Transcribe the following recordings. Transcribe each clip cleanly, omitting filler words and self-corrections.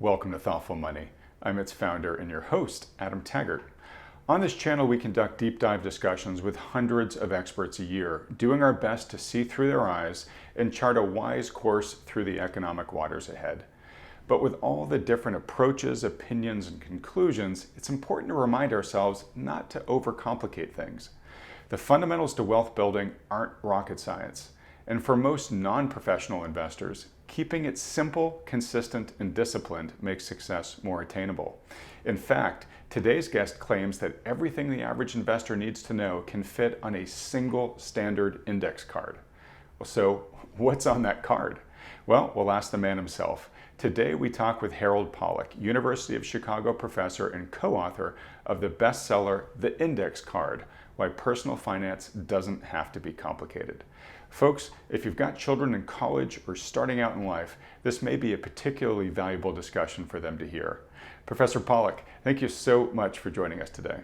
Welcome to Thoughtful Money. I'm its founder and your host, Adam Taggart. On this channel, we conduct deep dive discussions with hundreds of experts a year, doing our best to see through their eyes and chart a wise course through the economic waters ahead. But with all the different approaches, opinions, and conclusions, it's important to remind ourselves not to overcomplicate things. The fundamentals to wealth building aren't rocket science. And for most non-professional investors, keeping it simple, consistent, and disciplined makes success more attainable. In fact, today's guest claims that everything the average investor needs to know can fit on a single standard index card. Well, so what's on that card? Well, we'll ask the man himself. Today we talk with Harold Pollack, University of Chicago professor and co-author of the bestseller, The Index Card: Why Personal Finance Doesn't Have to Be Complicated. Folks, if you've got children in college or starting out in life, this may be a particularly valuable discussion for them to hear. Professor Pollack, thank you so much for joining us today.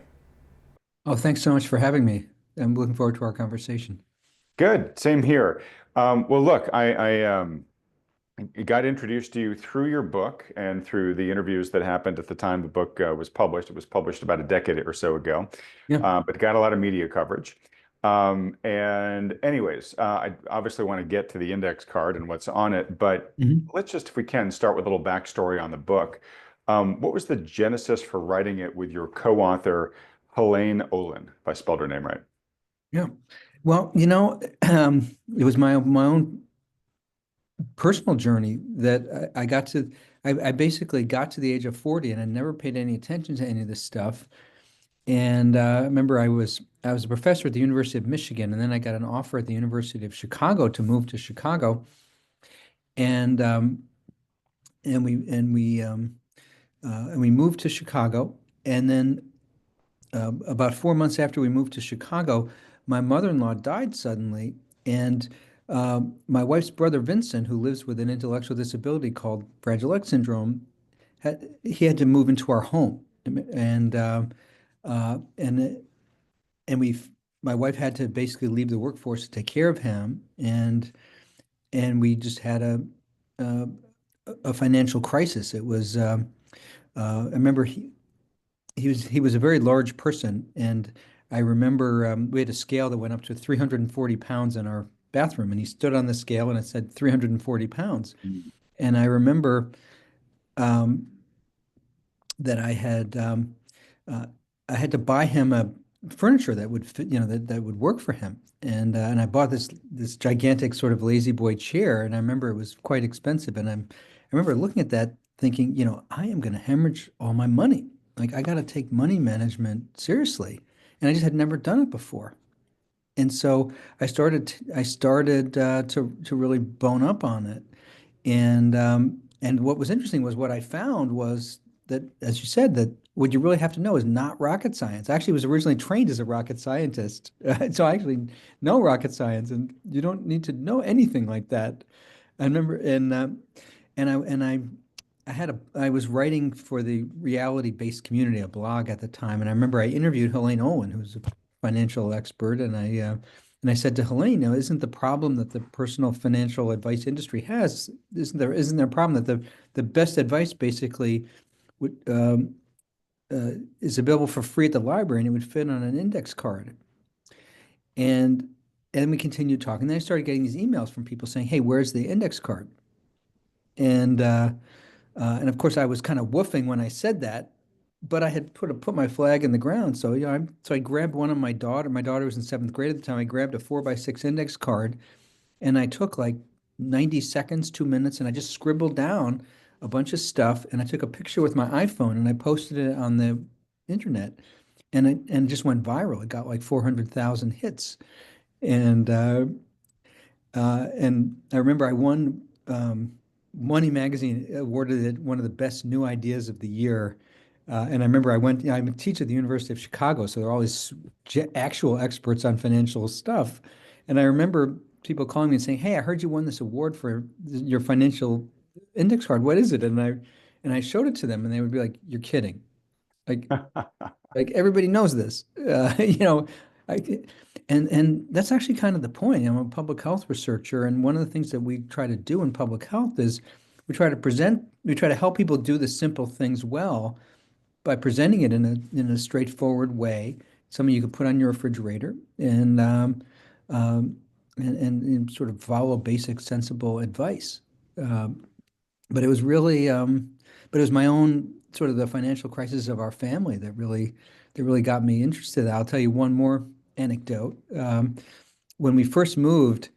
Oh, thanks so much for having me. I'm looking forward to our conversation. Good, same here. Well, look, I got introduced to you through your book and through the interviews that happened at the time the book was published. It was published about a decade or so ago, Yeah. but got a lot of media coverage. And anyways, I obviously want to get to the index card and what's on it, but let's just, if we can, start with a little backstory on the book. What was the genesis for writing it with your co-author, Helene Olin, if I spelled her name right? Yeah. Well, it was my own personal journey that I basically got to the age of 40 and I never paid any attention to any of this stuff. And I remember I was a professor at the University of Michigan, and then I got an offer at the University of Chicago to move to Chicago, and we moved to Chicago, and then about 4 months after we moved to Chicago, my mother-in-law died suddenly, and my wife's brother Vincent, who lives with an intellectual disability called Fragile X syndrome, he had to move into our home, and uh, and and my wife had to basically leave the workforce to take care of him, and we just had a, a financial crisis. It was I remember he was a very large person, and I remember we had a scale that went up to 340 pounds in our bathroom, and he stood on the scale and it said 340 pounds. And I remember um, that uh, I had to buy him a furniture that would fit, that would work for him. And I bought this gigantic sort of lazy boy chair, and I remember it was quite expensive. And I remember looking at that thinking, I am going to hemorrhage all my money. Like I got to take money management seriously, and I just had never done it before. And so I started to really bone up on it. And what was interesting was what I found was that, as you said, that what you really have to know is not rocket science. I actually was originally trained as a rocket scientist, so I actually know rocket science, and you don't need to know anything like that. I remember, I was writing for the reality-based community, a blog at the time, and I remember I interviewed Helene Owen, who's a financial expert, and I said to Helene, now, isn't the problem that the personal financial advice industry has, isn't there a problem that the best advice basically would is available for free at the library and it would fit on an index card? And and we continued talking. Then I started getting these emails from people saying, "Hey, where's the index card?" And and of course, I was kind of woofing when I said that, but I had put my flag in the ground. So so I grabbed one of my daughter. My daughter was in seventh grade at the time. I grabbed a 4x6 index card, and I took like 90 seconds, 2 minutes, and I just scribbled down a bunch of stuff. And I took a picture with my iPhone and I posted it on the internet, and it just went viral. It got like 400,000 hits, and I remember I won. Money Magazine awarded it one of the best new ideas of the year. And I remember I'm a teacher at the University of Chicago, so there are all these actual experts on financial stuff. And I remember people calling me and saying, "Hey, I heard you won this award for your financial index card. What is it?" And I showed it to them, and they would be like, "You're kidding. Like, like everybody knows this." I, and that's actually kind of the point. I'm a public health researcher, and one of the things that we try to do in public health is we try to help people do the simple things well by presenting it in a straightforward way, something you could put on your refrigerator um, and sort of follow basic, sensible advice. Um, but it was really, but it was my own sort of the financial crisis of our family that really got me interested. I'll tell you one more anecdote. When we first moved,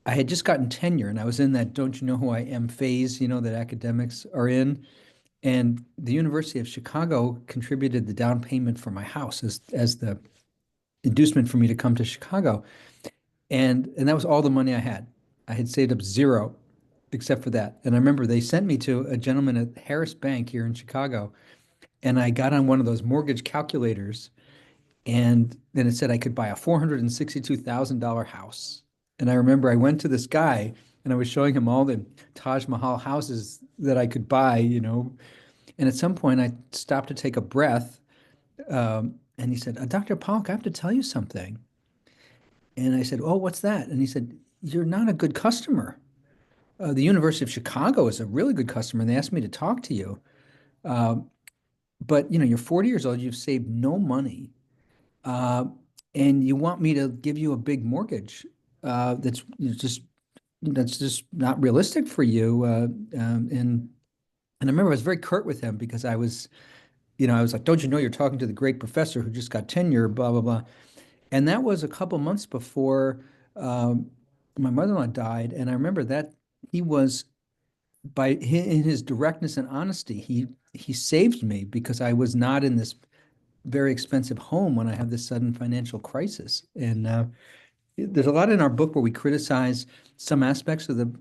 I had just gotten tenure, and I was in that "don't you know who I am" phase, that academics are in. And the University of Chicago contributed the down payment for my house as the inducement for me to come to Chicago. And that was all the money I had. I had saved up zero except for that. And I remember they sent me to a gentleman at Harris Bank here in Chicago, and I got on one of those mortgage calculators, and then it said I could buy a $462,000 house. And I remember I went to this guy and I was showing him all the Taj Mahal houses that I could buy. And at some point, I stopped to take a breath, and he said, "Dr. Pollack, I have to tell you something." And I said, "Oh, what's that?" And he said, "You're not a good customer. The University of Chicago is a really good customer, and they asked me to talk to you. Um, but you're 40 years old, you've saved no money, uh, and you want me to give you a big mortgage that's just not realistic for you." And I remember I was very curt with him because I was like, "Don't you know you're talking to the great professor who just got tenure, blah, blah, blah." And that was a couple months before um, my mother-in-law died. And I remember that he was, in his directness and honesty, he saved me because I was not in this very expensive home when I had this sudden financial crisis. And there's a lot in our book where we criticize some aspects of the,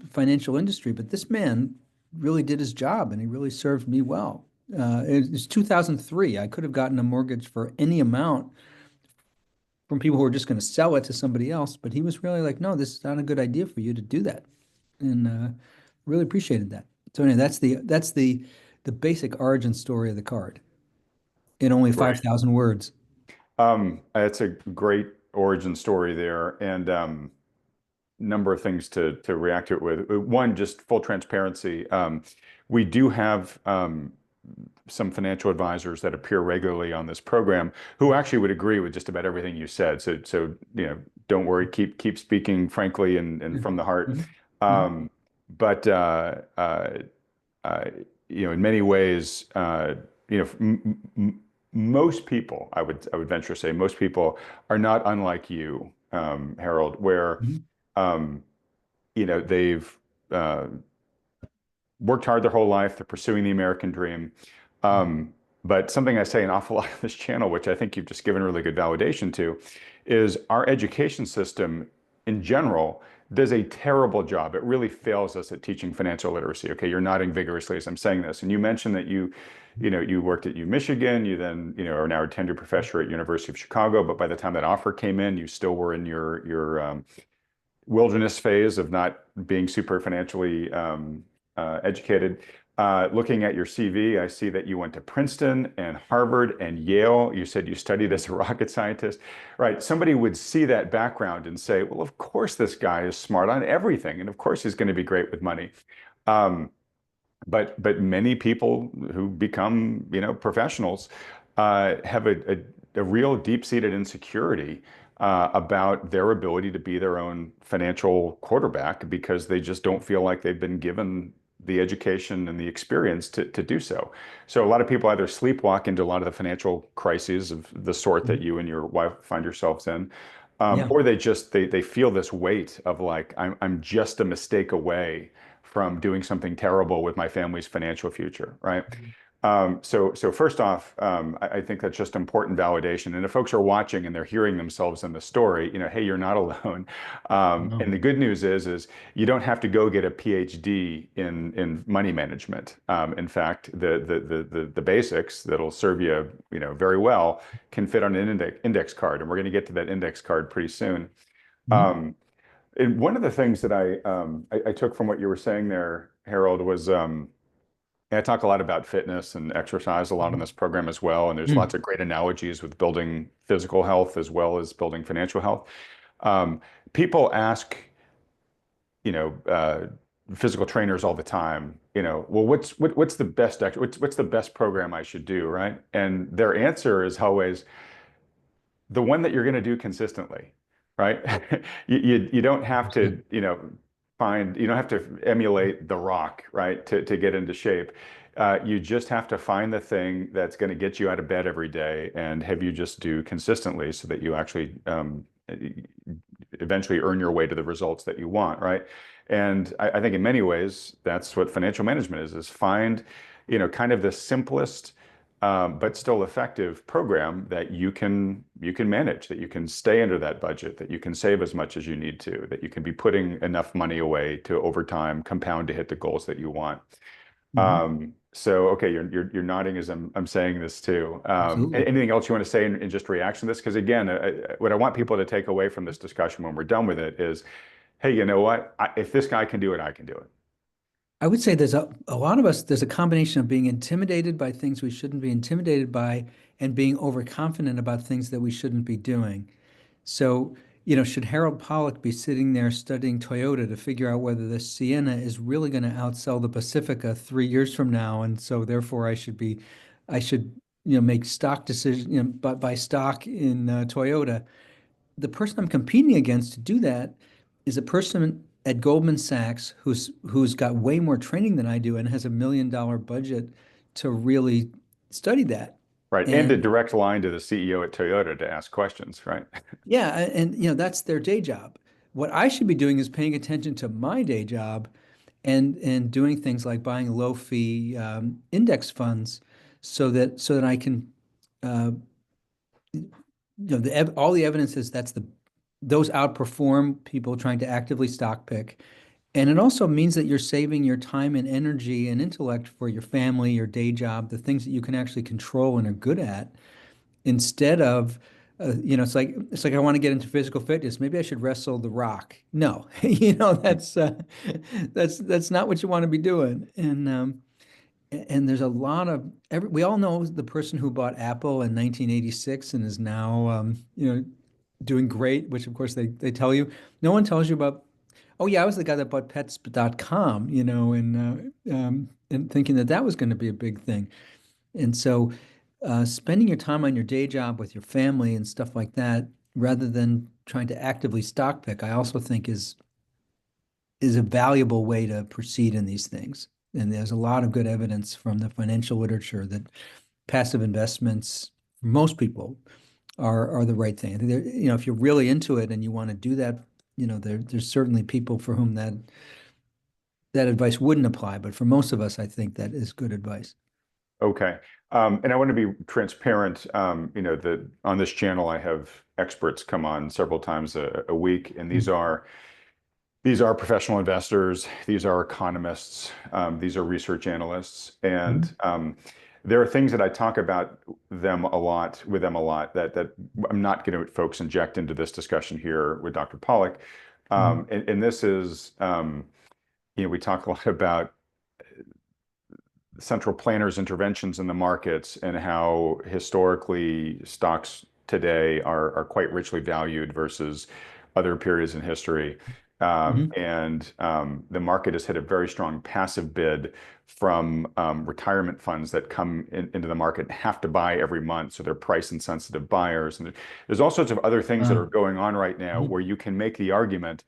financial industry, but this man really did his job and he really served me well. It was 2003. I could have gotten a mortgage for any amount from people who were just going to sell it to somebody else, but he was really like, "No, this is not a good idea for you to do that," and really appreciated that. So anyway, that's the basic origin story of the card in only Right. 5,000 words. It's a great origin story there, and number of things to react to it with. One, just full transparency. We do have some financial advisors that appear regularly on this program who actually would agree with just about everything you said. So don't worry, keep speaking frankly and from the heart. Mhm. Mhm. Um, but uh, in many ways, most people, I would venture to say, most people are not unlike you, Harold, where Mhm. um, they've worked hard their whole life. They're pursuing the American dream. But something I say an awful lot on this channel, which I think you've just given really good validation to, is our education system in general does a terrible job. It really fails us at teaching financial literacy. Okay, you're nodding vigorously as I'm saying this. And you mentioned that you worked at U Michigan. You then, are now a tenured professor at University of Chicago. But by the time that offer came in, you still were in your wilderness phase of not being super financially educated. Looking at your CV, I see that you went to Princeton and Harvard and Yale. You said you studied as a rocket scientist, right? Somebody would see that background and say, well, of course this guy is smart on everything, and of course he's going to be great with money. Um, but many people who become professionals have a real deep-seated insecurity about their ability to be their own financial quarterback because they just don't feel like they've been given the education and the experience to do so. So a lot of people either sleepwalk into a lot of the financial crises of the sort that Mhm. you and your wife find yourselves in, Yeah. or they feel this weight of like I'm just a mistake away from doing something terrible with my family's financial future, right? So first off, I think that's just important validation. And if folks are watching and they're hearing themselves in the story, hey, you're not alone. No. And the good news is you don't have to go get a PhD in money management. In fact, the basics that'll serve you very well can fit on an index card, and we're going to get to that index card pretty soon. Mhm. Um, and one of the things that I took from what you were saying there, Harold, was I talk a lot about fitness and exercise a lot in Mhm. this program as well. And there's lots Mhm. of great analogies with building physical health as well as building financial health. Um, People ask, you know, uh, physical trainers all the time, well, what's the best what's the best program I should do, right? And their answer is always the one that you're going to do consistently, right? You don't have to, you don't have to emulate The Rock, right, to get into shape. You just have to find the thing that's going to get you out of bed every day and have you just do consistently so that you actually eventually earn your way to the results that you want, right? And I think in many ways, that's what financial management is find, kind of the simplest, but still effective program that you can manage, that you can stay under that budget, that you can save as much as you need to, that you can be putting enough money away to over time compound to hit the goals that you want. Hmm. So okay, you're nodding as I'm saying this too. Absolutely. Anything else you want to say in just reaction to this? Because again, what I want people to take away from this discussion when we're done with it is, hey, you know what? If this guy can do it, I can do it. I would say a lot of us, there's a combination of being intimidated by things we shouldn't be intimidated by and being overconfident about things that we shouldn't be doing. So, should Harold Pollack be sitting there studying Toyota to figure out whether the Sienna is really going to outsell the Pacifica 3 years from now? And so therefore I should, make stock decisions, buy stock in Toyota. The person I'm competing against to do that is a person at Goldman Sachs who's got way more training than I do and has $1 million budget to really study that. Right. And a And direct line to the CEO at Toyota to ask questions, right? yeah, and that's their day job. What I should be doing is paying attention to my day job and doing things like buying low fee index funds so that I can uh, all the evidence is those outperform people trying to actively stock pick. And it also means that you're saving your time and energy and intellect for your family, your day job, the things that you can actually control and are good at, instead of, it's like I want to get into physical fitness. Maybe I should wrestle the rock. No, that's not what you want to be doing. And there's a lot of we all know the person who bought Apple in 1986 and is now doing great, which of course they tell you. No one tells you about, oh yeah, I was the guy that bought pets.com, and thinking that was going to be a big thing. And so spending your time on your day job with your family and stuff like that, rather than trying to actively stock pick, I also think is a valuable way to proceed in these things. And there's a lot of good evidence from the financial literature that passive investments, for most people, are the right thing. I think if you're really into it and you want to do that, there's certainly people for whom that advice wouldn't apply. But for most of us, I think that is good advice. Okay. And I want to be transparent, that on this channel, I have experts come on several times a week, and these are professional investors, these are economists, these are research analysts, and Mhm. there are things that I talk about with them a lot that I'm not going to folks inject into this discussion here with Dr. Pollack. Mhm. And this is, we talk a lot about central planners' interventions in the markets and how historically stocks today are quite richly valued versus other periods in history. Mhm. And the market has hit a very strong passive bid from retirement funds that come into the market and have to buy every month. So they're price insensitive buyers. And there's all sorts of other things that Uh, are going on right now mhm. where you can make the argument,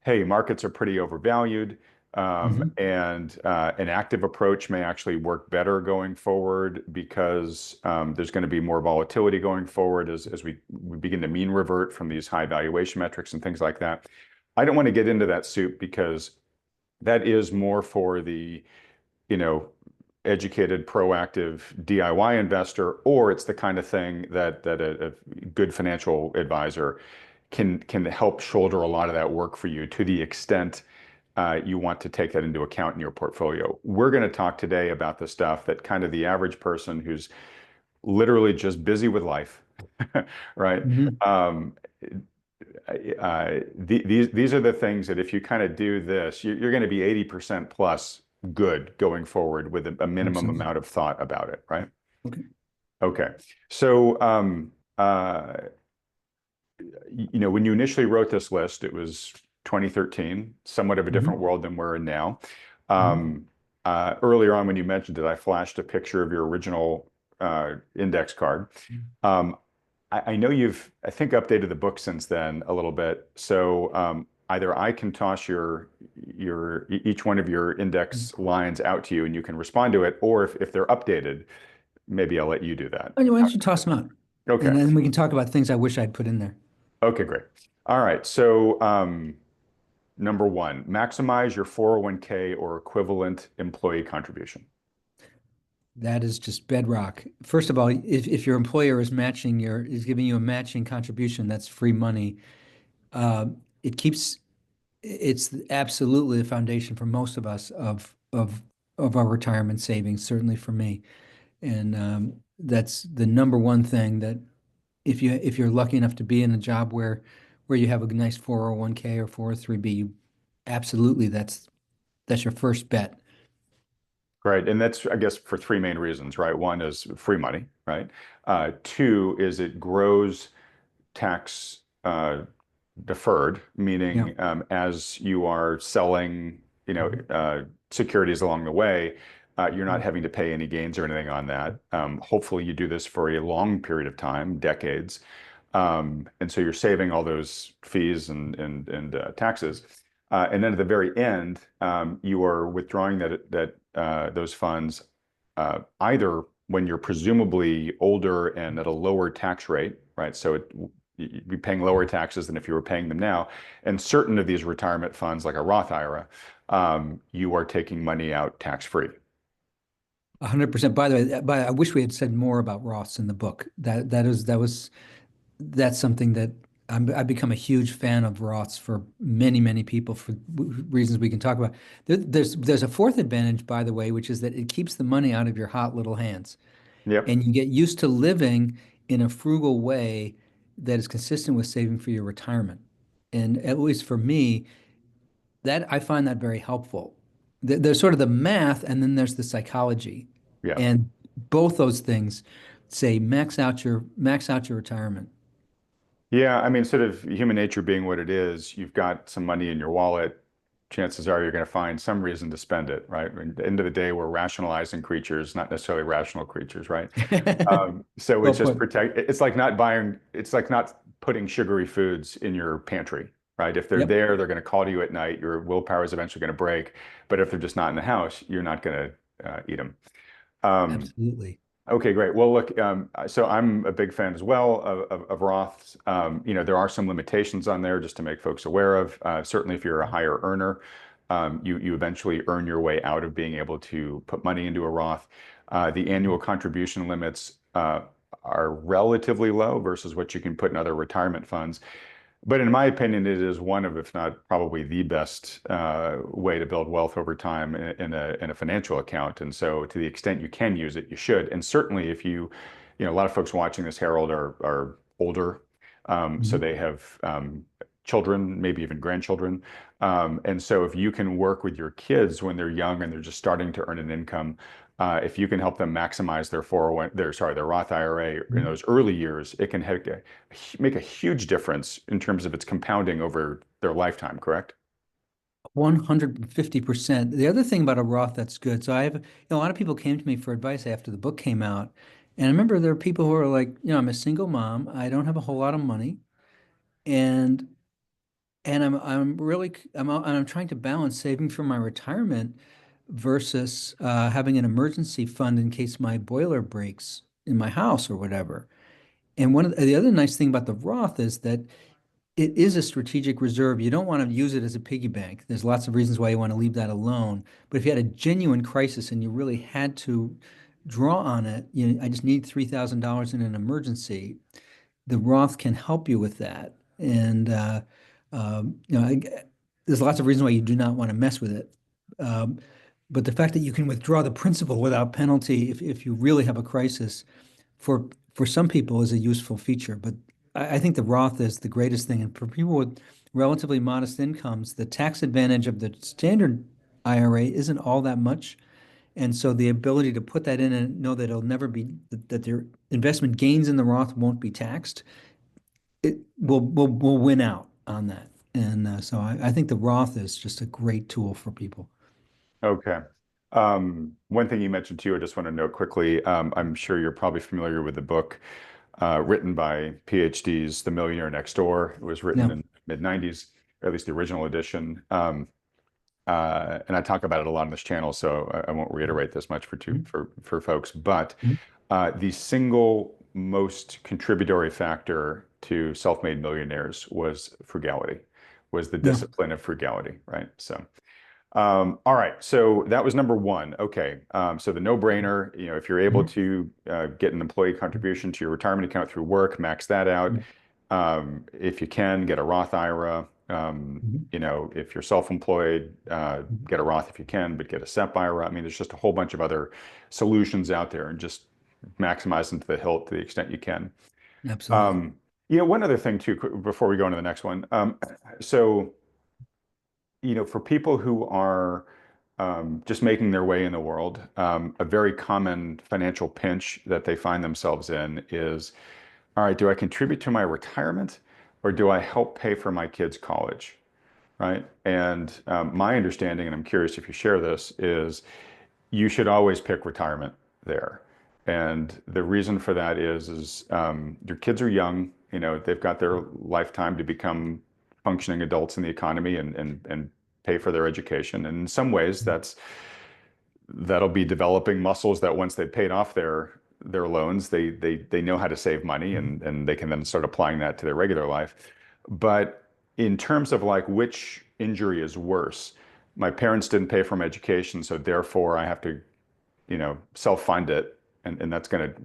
hey, markets are pretty overvalued, Mhm. and an active approach may actually work better going forward because there's going to be more volatility going forward as we begin to mean revert from these high valuation metrics and things like that. I don't want to get into that soup because that is more for the, you know, educated, proactive DIY investor, or it's the kind of thing that a good financial advisor can help shoulder a lot of that work for you to the extent you want to take that into account in your portfolio. We're going to talk today about the stuff that kind of the average person who's literally just busy with life, right? Mhm. Um, these are the things that if you kind of do this, you're going to be 80% plus good going forward with a minimum Absolutely. amount of thought about it, right? Okay. Okay. So, when you initially wrote this list, it was 2013, somewhat of a different Hmm. world than we're in now. Hmm. Um, Earlier on when you mentioned it, I flashed a picture of your original index card. Um, I know you've, I think, updated the book since then a little bit. So either I can toss each one of your index lines out to you and you can respond to it, or if they're updated, maybe I'll let you do that. Why don't you toss them out? And Okay. then we can talk about things I wish I'd put in there. Okay, great. All right. So number one, maximize your 401k or equivalent employee contribution. That is just bedrock. First of all, if your employer is giving you a matching contribution, that's free money. Uh, it keeps it's absolutely the foundation for most of us of our retirement savings, certainly for me. And that's the number one thing that if you're lucky enough to be in a job where you have a nice 401k or 403b, you absolutely that's your first bet. Right. And that's, I guess, for three main reasons, right? One is free money, right? Two is it grows tax deferred, Yeah. meaning as you are selling, Mhm. securities along the way, you're not having to pay any gains or anything on that. Hopefully, you do this for a long period of time, decades, and so you're saving all those fees and taxes. And then at the very end, you are withdrawing those funds either when you're presumably older and at a lower tax rate, right? So you'd be paying lower taxes than if you were paying them now. And certain of these retirement funds, like a Roth IRA, you are taking money out tax-free. 100%. By the way, I wish we had said more about Roths in the book. That's something that I've become a huge fan of Roths for many, many people for reasons we can talk about. There's a fourth advantage, by the way, which is that it keeps the money out of your hot little hands, Yep. and you get used to living in a frugal way that is consistent with saving for your retirement. And at least for me, that I find that very helpful. There's sort of the math, and then there's the psychology, Yeah. and both those things say max out your retirement. Yeah, I mean, sort of human nature being what it is, you've got some money in your wallet. Chances are you're going to find some reason to spend it, right? At the end of the day, we're rationalizing creatures, not necessarily rational creatures, right? So Well it's just put. protect. It's like not buying. It's like not putting sugary foods in your pantry, right? If they're Yep, there, they're going to call to you at night. Your willpower is eventually going to break. But if they're just not in the house, you're not going to eat them. Um, absolutely. Okay, great. Well, look, so I'm a big fan as well of Roths. There are some limitations on there just to make folks aware of. Certainly, if you're a higher earner, you eventually earn your way out of being able to put money into a Roth. The annual contribution limits are relatively low versus what you can put in other retirement funds. But in my opinion, it is one of, if not probably the best way to build wealth over time in a financial account. And so, to the extent you can use it, you should. And certainly, if a lot of folks watching this, Harold, are older, so Mhm. they have children, maybe even grandchildren. And so, if you can work with your kids when they're young and they're just starting to earn an income, if you can help them maximize their 401, their Roth IRA in Mhm. those early years, it can make a huge difference in terms of its compounding over their lifetime, correct? 150%. The other thing about a Roth that's good, so a lot of people came to me for advice after the book came out. And I remember there are people who are like, I'm a single mom, I don't have a whole lot of money, and I'm trying to balance saving for my retirement versus having an emergency fund in case my boiler breaks in my house or whatever. And the other nice thing about the Roth is that it is a strategic reserve. You don't want to use it as a piggy bank. There's lots of reasons why you want to leave that alone. But if you had a genuine crisis and you really had to draw on it, I just need $3,000 in an emergency, the Roth can help you with that. And there's lots of reasons why you do not want to mess with it. Um, but the fact that you can withdraw the principal without penalty if you really have a crisis for for some people is a useful feature. But I think the Roth is the greatest thing. And for people with relatively modest incomes, the tax advantage of the standard IRA isn't all that much. And so the ability to put that in and know that it'll never be that their investment gains in the Roth won't be taxed, it will win out on that. And so I think the Roth is just a great tool for people. Okay. One thing you mentioned too, I just want to note quickly. I'm sure you're probably familiar with the book written by PhDs, The Millionaire Next Door. It was written Yeah. in mid 90s, or at least the original edition. And I talk about it a lot on this channel, so I won't reiterate this much Mhm. for folks. But Mhm. the single most contributory factor to self-made millionaires was frugality, was the Yeah. discipline of frugality, right? So. All right, so that was number one. Okay, so the no-brainer, if you're able Mhm. to get an employee contribution to your retirement account through work, max that out. If you can, get a Roth IRA. Mhm. If you're self-employed, get a Roth if you can, but get a SEP IRA. I mean, there's just a whole bunch of other solutions out there, and just maximize them to the hilt to the extent you can. Absolutely. Um, one other thing too, before we go into the next one. So for people who are just making their way in the world, a very common financial pinch that they find themselves in is, all right, do I contribute to my retirement or do I help pay for my kids' college? Right? And my understanding, and I'm curious if you share this, is you should always pick retirement there. And the reason for that is your kids are young, they've got their lifetime to become functioning adults in the economy and pay for their education. And in some ways, that'll be developing muscles that once they've paid off their loans, they know how to save money Mhm. and they can then start applying that to their regular life. But in terms of like which injury is worse, my parents didn't pay for my education, so therefore I have to self-fund it, and that's going to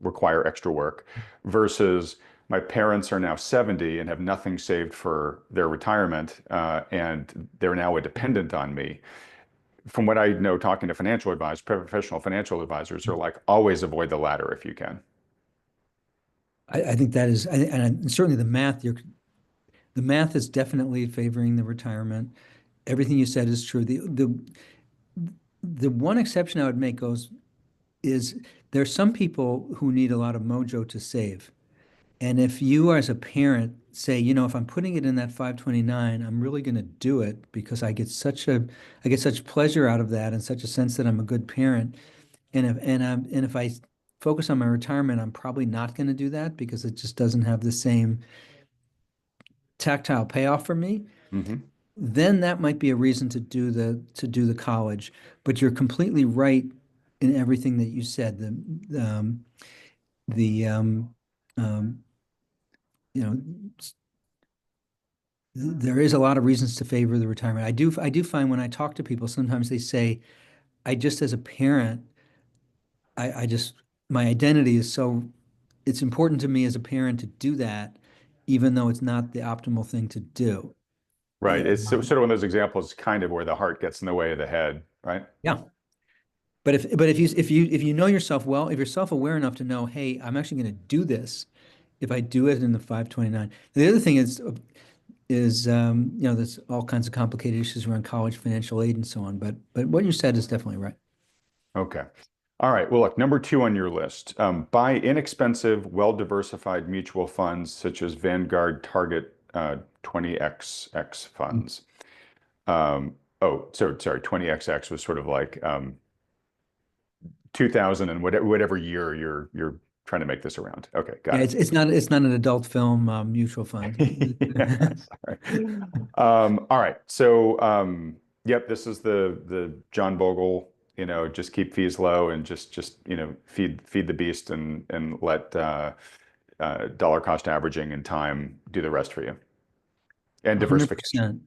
require extra work, versus my parents are now 70 and have nothing saved for their retirement, and they're now a dependent on me. From what I know, talking to financial advisors, professional financial advisors are like, always avoid the latter if you can. I think that is, and certainly the math is definitely favoring the retirement. Everything you said is true. The one exception I would make goes is there's some people who need a lot of mojo to save. And if you as a parent say, if I'm putting it in that 529, I'm really going to do it because I get such pleasure out of that and such a sense that I'm a good parent. And if I focus on my retirement, I'm probably not going to do that because it just doesn't have the same tactile payoff for me. Hmm. Then that might be a reason to do the college. But you're completely right in everything that you said. The um, you know there is a lot of reasons to favor the retirement. I do find when I talk to people, sometimes they say, I just as a parent, I just my identity is so it's important to me as a parent to do that, even though it's not the optimal thing to do. Right. Uh, It's sort of one of those examples, kind of where the heart gets in the way of the head, right? yeah. But if you know yourself well, if you're self-aware enough to know, hey, I'm actually going to do this if I do it in the 529. The other thing is there's all kinds of complicated issues around college financial aid and so on. But what you said is definitely right. Okay. All right. Well, look, number two on your list, buy inexpensive, well-diversified mutual funds such as Vanguard Target 20XX funds. Oh, so sorry, 20XX was sort of like 2000 and whatever year you're trying to make this around. Okay, got Yeah, it. it's not an adult film mutual fund. Yeah, sorry. All right. So, yep, this is the John Bogle, just keep fees low and just feed the beast and let dollar cost averaging and time do the rest for you. And diversification.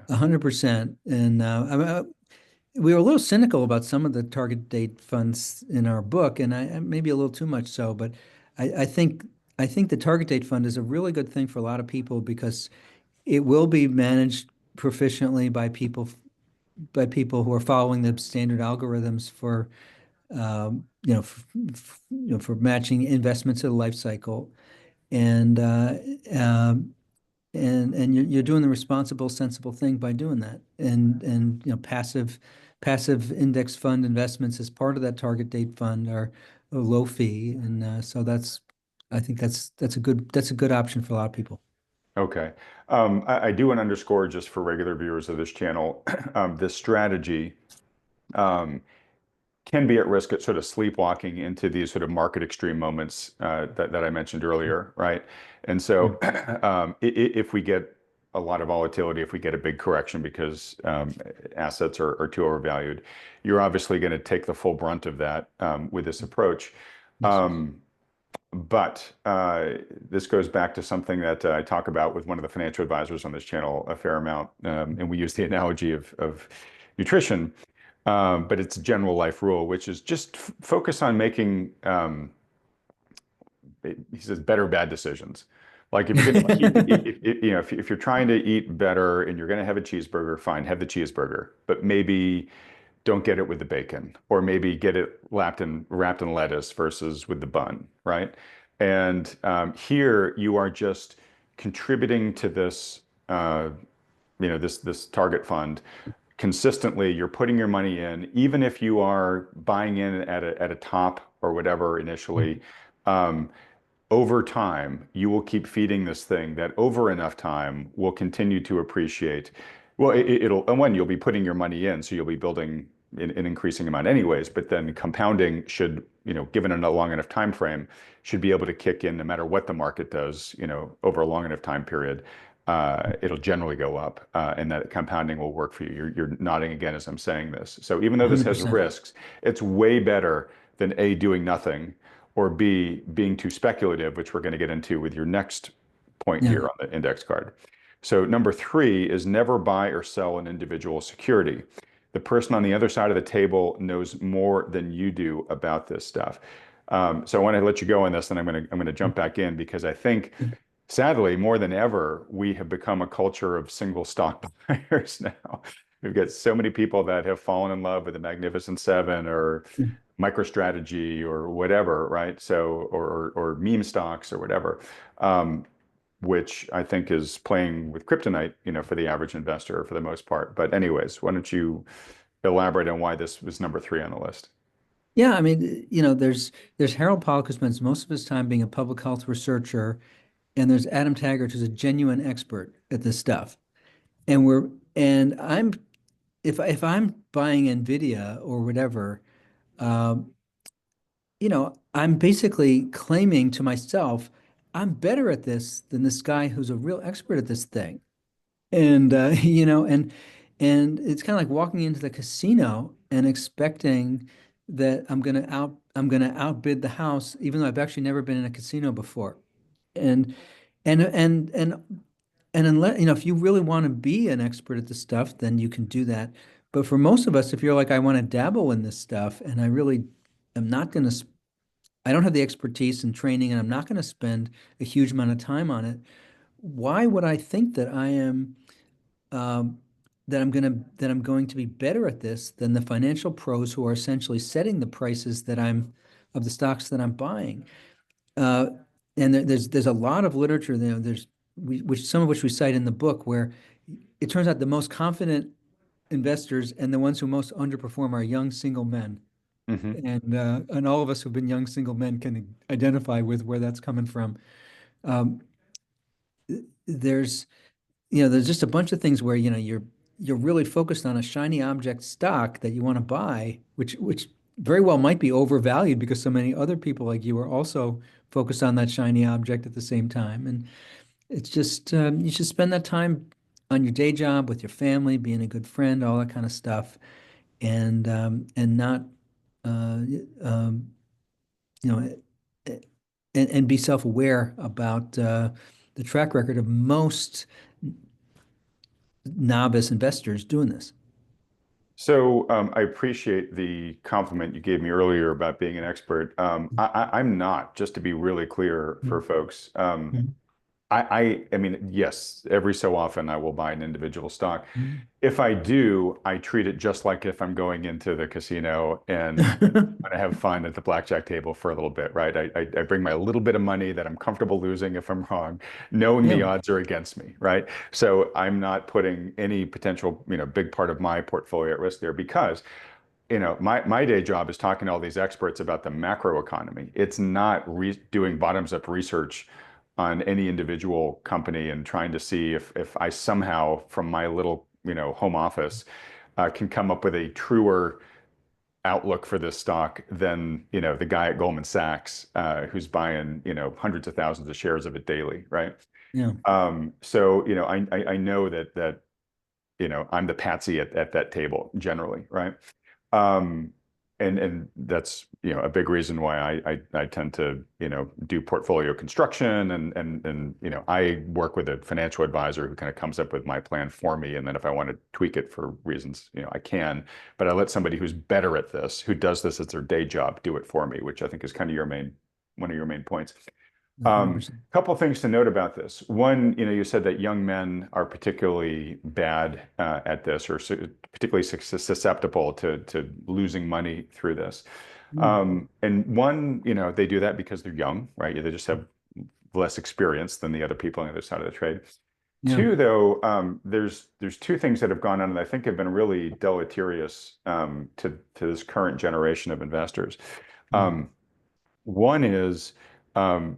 100%. 100%. And we were a little cynical about some of the target date funds in our book, and maybe a little too much so. But I think the target date fund is a really good thing for a lot of people because it will be managed proficiently by people who are following the standard algorithms for matching investments to the life cycle, and um, and you're doing the responsible, sensible thing by doing that. And passive index fund investments as part of that target date fund are a low fee, and so I think that's a good option for a lot of people. Okay. I do want to underscore just for regular viewers of this channel, this strategy um, can be at risk at sort of sleepwalking into these sort of market extreme moments that I mentioned earlier, right? And Yeah. so if we get a lot of volatility, if we get a big correction because assets are too overvalued, you're obviously going to take the full brunt of that with this approach. Yes. Um, but this goes back to something that I talk about with one of the financial advisors on this channel a fair amount. And we use the analogy of nutrition, but it's a general life rule, which is just focus on making, he says, better bad decisions. Like if you're going to keep, you know, if you're trying to eat better and you're going to have a cheeseburger, fine, have the cheeseburger, but maybe don't get it with the bacon, or maybe get it wrapped in lettuce versus with the bun, right? And here you are just contributing to this, this target fund consistently. You're putting your money in, even if you are buying in at a top or whatever initially. Um, Over time, you will keep feeding this thing that over enough time will continue to appreciate. Well, it'll, and when you'll be putting your money in, so you'll be building an increasing amount anyways, but then compounding should, given a long enough time frame, should be able to kick in no matter what the market does, over a long enough time period. It'll generally go up, and that compounding will work for you. You're nodding again as I'm saying this. So even though this has 100%. risks, it's way better than A, doing nothing, or B, being too speculative, which we're going to get into with your next point Yeah. here on the index card. So number three is never buy or sell an individual security. The person on the other side of the table knows more than you do about this stuff. So I want to let you go on this, and I'm going to jump back in because I think, sadly, more than ever, we have become a culture of single stock buyers now. We've got so many people that have fallen in love with the Magnificent Seven or MicroStrategy or whatever, right? So, or meme stocks or whatever, which I think is playing with kryptonite, for the average investor for the most part. But anyways, why don't you elaborate on why this was number three on the list? Yeah, I mean, there's Harold Pollack who spends most of his time being a public health researcher, and there's Adam Taggart who's a genuine expert at this stuff. And we're and I'm if I'm buying Nvidia or whatever, um, I'm basically claiming to myself, I'm better at this than this guy who's a real expert at this thing. And and it's kind of like walking into the casino and expecting that I'm gonna outbid the house, even though I've actually never been in a casino before. And and and and and unless, if you really want to be an expert at this stuff, then you can do that. But for most of us, if you're like, I want to dabble in this stuff, and I really am not gonna, I don't have the expertise and training, and I'm not gonna spend a huge amount of time on it. Why would I think that I am? um, that I'm going to be better at this than the financial pros who are essentially setting the prices that I'm of the stocks that I'm buying. Uh, and there's a lot of literature there. Which some of which we cite in the book, where it turns out the most confident investors and the ones who most underperform are young single men. Hmm. And all of us who've been young single men can identify with where that's coming from. Um, there's there's just a bunch of things where, you're really focused on a shiny object stock that you want to buy, which very well might be overvalued because so many other people like you are also focused on that shiny object at the same time. And it's just you should spend that time on your day job with your family, being a good friend, all that kind of stuff, and not uh, um, you know and be self-aware about the track record of most novice investors doing this. So I appreciate the compliment you gave me earlier about being an expert. I'm not, just to be really clear for folks. Mhm. I mean, yes, every so often I will buy an individual stock. Mhm. If I do, I treat it just like if I'm going into the casino and going to have fun at the blackjack table for a little bit, right? I bring my little bit of money that I'm comfortable losing if I'm wrong, knowing Yeah. the odds are against me, right? So I'm not putting any potential, big part of my portfolio at risk there because my day job is talking to all these experts about the macro economy. It's not doing bottoms up research on any individual company and trying to see if I somehow from my little, home office can come up with a truer outlook for this stock than, the guy at Goldman Sachs who's buying, hundreds of thousands of shares of it daily, right? Yeah. So, I know that I'm the patsy at that table generally, right? Um, and that's, a big reason why I tend to, do portfolio construction and I work with a financial advisor who kind of comes up with my plan for me. And then if I want to tweak it for reasons, I can, but I let somebody who's better at this, who does this as their day job, do it for me, which I think is kind of one of your main points. A 100%. couple things to note about this. One, you said that young men are particularly bad at this, or particularly susceptible to losing money through this. Mm. And one, they do that because they're young, right? They just have less experience than the other people on the other side of the trade. Yeah. Two, though, there's two things that have gone on that I think have been really deleterious to this current generation of investors. Mm. Um, One is, um,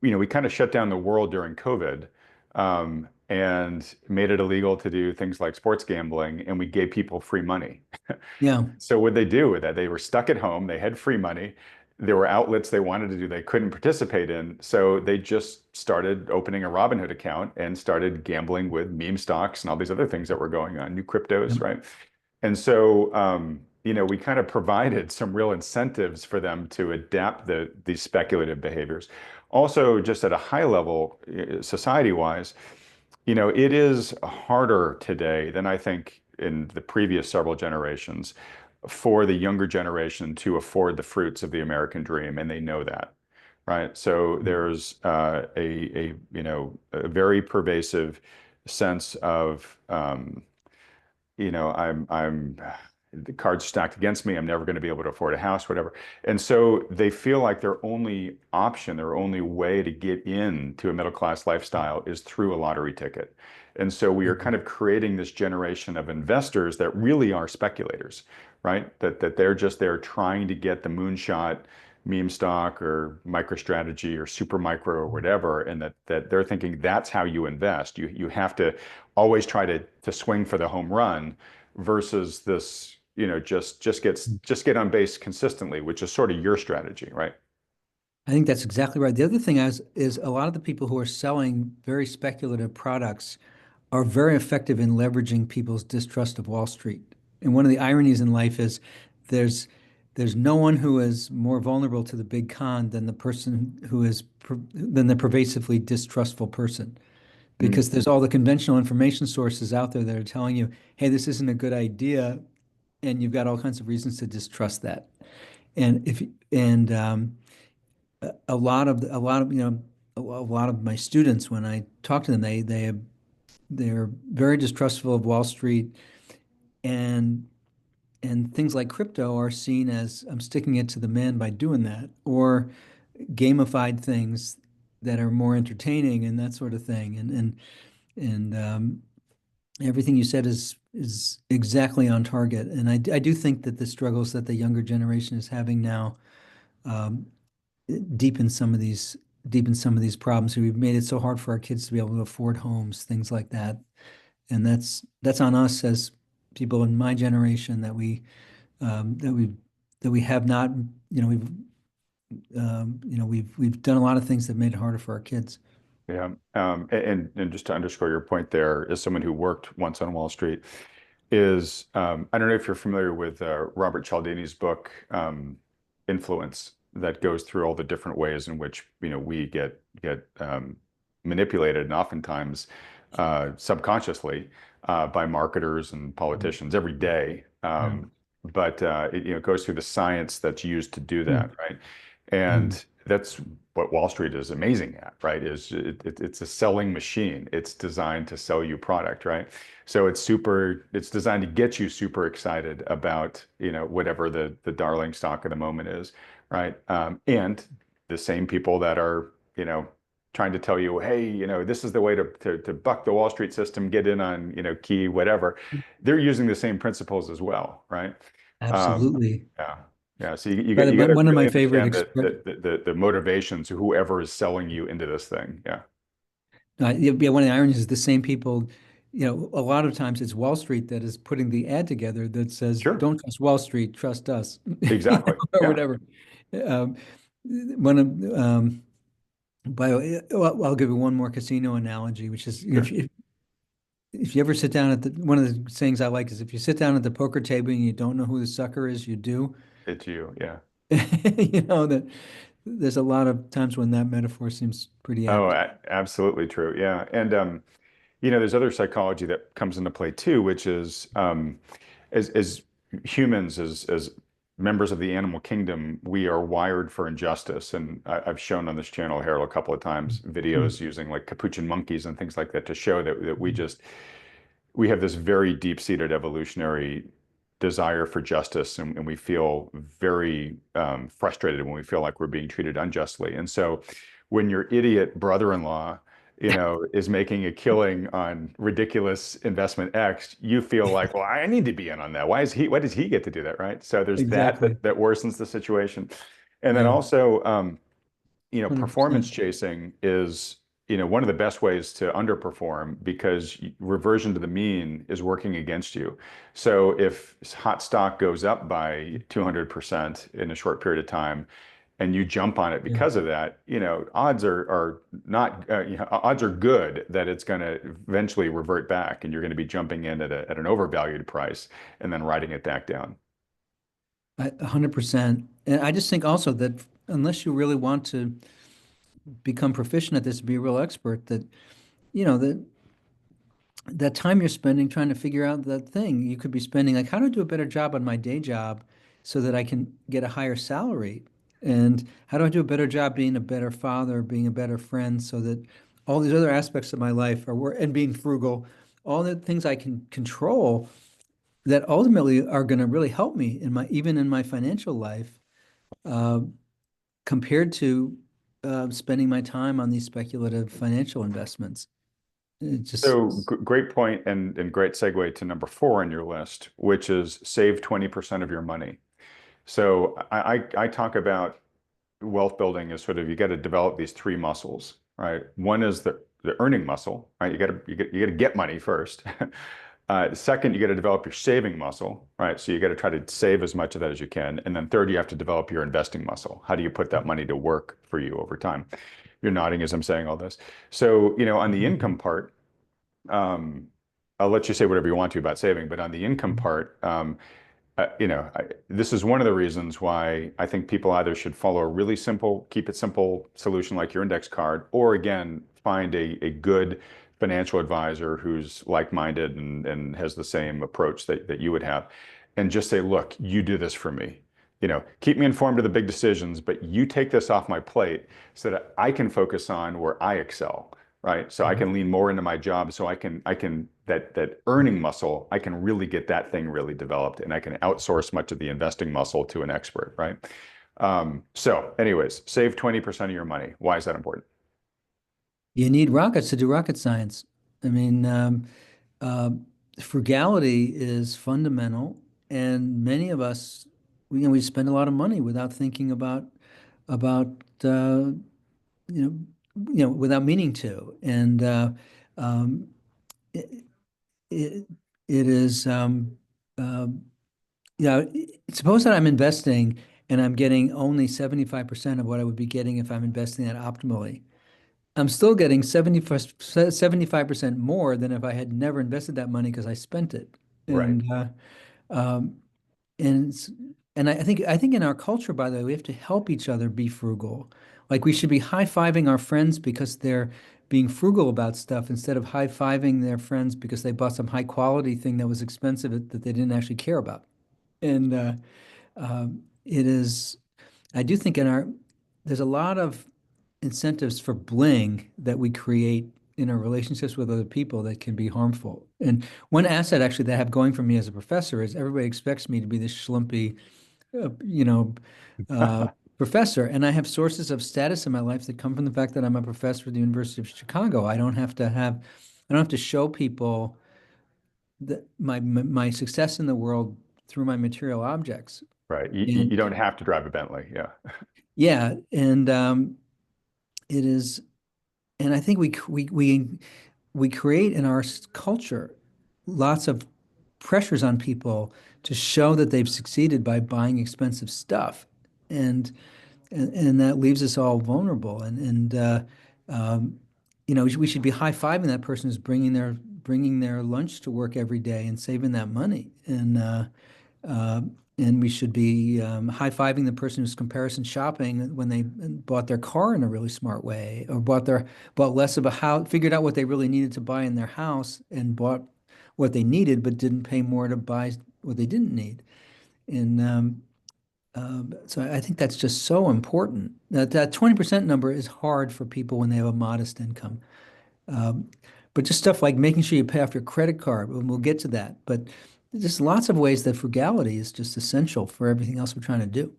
we kind of shut down the world during COVID, and made it illegal to do things like sports gambling, and we gave people free money. Yeah. So what they do with that, they were stuck at home, they had free money, there were outlets they wanted to do they couldn't participate in, so they just started opening a Robinhood account and started gambling with meme stocks and all these other things that were going on, new Yep. cryptos, right? And so, we kind of provided some real incentives for them to adapt these speculative behaviors. Also, just at a high level, society-wise, it is harder today than I think in the previous several generations for the younger generation to afford the fruits of the American dream, and they know that, right? So there's a very pervasive sense of I'm the cards stacked against me. I'm never going to be able to afford a house, whatever. And so they feel like their only option, their only way to get into a middle class lifestyle is through a lottery ticket. And so we are kind of creating this generation of investors that really are speculators, right? That they're just there trying to get the moonshot meme stock or MicroStrategy or super micro or whatever, and that they're thinking that's how you invest. You have to always try to swing for the home run versus this, just get on base consistently, which is sort of your strategy, right? I think that's exactly right. The other thing is a lot of the people who are selling very speculative products are very effective in leveraging people's distrust of Wall Street. And one of the ironies in life is there's there's no one who is more vulnerable to the big con than the person who is than the pervasively distrustful person. Mm. Because there's all the conventional information sources out there that are telling you, hey, this isn't a good idea, and you've got all kinds of reasons to distrust that. And if and a lot of a lot of my students, when I talk to them, they're very distrustful of Wall Street, and things like crypto are seen as I'm sticking it to the man by doing that, or gamified things that are more entertaining and that sort of thing. And everything you said is exactly on target. And I do think that the struggles that the younger generation is having now um, deepen some of these problems. We've made it so hard for our kids to be able to afford homes, things like that. And that's on us as people in my generation that we um, that we that we have not, we've done a lot of things that made it harder for our kids. Yeah. And just to underscore your point there, as someone who worked once on Wall Street, is I don't know if you're familiar with Robert Cialdini's book, Influence, that goes through all the different ways in which we get manipulated, and oftentimes subconsciously by marketers and politicians every day. Yeah. But it goes through the science that's used to do Mm. that, right? Mm. And that's what Wall Street is amazing at, right? It's a selling machine. It's designed to sell you product, right? So it's designed to get you super excited about, whatever the darling stock of the moment is, right? And the same people that are, trying to tell you, hey, this is the way to buck the Wall Street system, get in on, key, whatever. They're using the same principles as well, right? Um, Absolutely. yeah. Yeah. So you By got the you got to one of really my favorite understand expert, the motivations, whoever is selling you into this thing. Yeah. yeah, one of the ironies is the same people, a lot of times it's Wall Street that is putting the ad together that says, Sure. "Don't trust Wall Street, trust us," Exactly. or Yeah. whatever. Um, one of well, I'll give you one more casino analogy, which is, Sure. if you ever sit down at one of the sayings I like is if you sit down at the poker table and you don't know who the sucker is, you do. It's you. Yeah. That there's a lot of times when that metaphor seems pretty Oh, apt. absolutely true. Yeah. And there's other psychology that comes into play too, which is as humans, as members of the animal kingdom, we are wired for injustice. And I've shown on this channel, Harold, a couple of times Mm. videos using like capuchin monkeys and things like that to show that we have this very deep-seated evolutionary desire for justice, and we feel very frustrated when we feel like we're being treated unjustly. And so, when your idiot brother-in-law, is making a killing on ridiculous investment X, you feel like, well, I need to be in on that. Why does he get to do that, right? So there's that Exactly. that, that worsens the situation, and then Yeah, also, performance 100%. chasing is, one of the best ways to underperform because reversion to the mean is working against you. So if hot stock goes up by 200% in a short period of time and you jump on it Yeah. because of that, odds are not, odds are good that it's going to eventually revert back and you're going to be jumping in at an overvalued price and then riding it back down. 100%. And I just think also that unless you really want to become proficient at this, be a real expert, that, that time you're spending trying to figure out that thing, you could be spending like, how do I do a better job on my day job so that I can get a higher salary? And how do I do a better job being a better father, being a better friend, so that all these other aspects of my life and being frugal, all the things I can control that ultimately are going to really help me even in my financial life, uh, compared to spending my time on these speculative financial investments. It just So great point and great segue to number four on your list, which is save 20% of your money. So I talk about wealth building as sort of you got to develop these three muscles, right? One is the earning muscle, right? You got to get money first. Second, you got to develop your saving muscle, right? So you got to try to save as much of that as you can. And then third, you have to develop your investing muscle. How do you put that money to work for you over time? You're nodding as I'm saying all this. So, on the income part, um, I'll let you say whatever you want to about saving, but on the income part, this is one of the reasons why I think people either should follow a really simple, keep it simple solution like your index card, or again, find a good financial advisor who's like-minded and has the same approach that you would have, and just say, look, you do this for me. Keep me informed of the big decisions, but you take this off my plate so that I can focus on where I excel, right? So I Mhm. can lean more into my job so I can that earning muscle, I can really get that thing really developed and I can outsource much of the investing muscle to an expert, right? So anyways, save 20% of your money. Why is that important? You need rockets to do rocket science. I mean, uh, frugality is fundamental, and many of us, we spend a lot of money without thinking about you know without meaning to, and um, it, it it is suppose that I'm investing and I'm getting only 75% of what I would be getting if I'm investing that optimally. I'm still getting 75% more than if I had never invested that money because I spent it. Right. And um, and it's, and I think in our culture, by the way, we have to help each other be frugal. Like we should be high-fiving our friends because they're being frugal about stuff instead of high-fiving their friends because they bought some high-quality thing that was expensive that they didn't actually care about. And it is, I do think there's a lot of incentives for bling that we create in our relationships with other people that can be harmful. And one asset actually that I have going for me as a professor is everybody expects me to be this schlumpy, uh, you know, uh, professor. And I have sources of status in my life that come from the fact that I'm a professor at the University of Chicago. I don't have to show people that my success in the world through my material objects. Right. You And don't have to drive a Bentley. Yeah. yeah, and it is, and I think we create in our culture lots of pressures on people to show that they've succeeded by buying expensive stuff, and and that leaves us all vulnerable. Um, we should be high-fiving that person who's bringing their lunch to work every day and saving that money, uh, and we should be high-fiving the person who's comparison shopping when they bought their car in a really smart way, or bought less of a house, figured out what they really needed to buy in their house, and bought what they needed, but didn't pay more to buy what they didn't need. And so I think that's just so important. That 20% number is hard for people when they have a modest income. Um, but just stuff like making sure you pay off your credit card, and we'll get to that. But just lots of ways that frugality is just essential for everything else we're trying to do.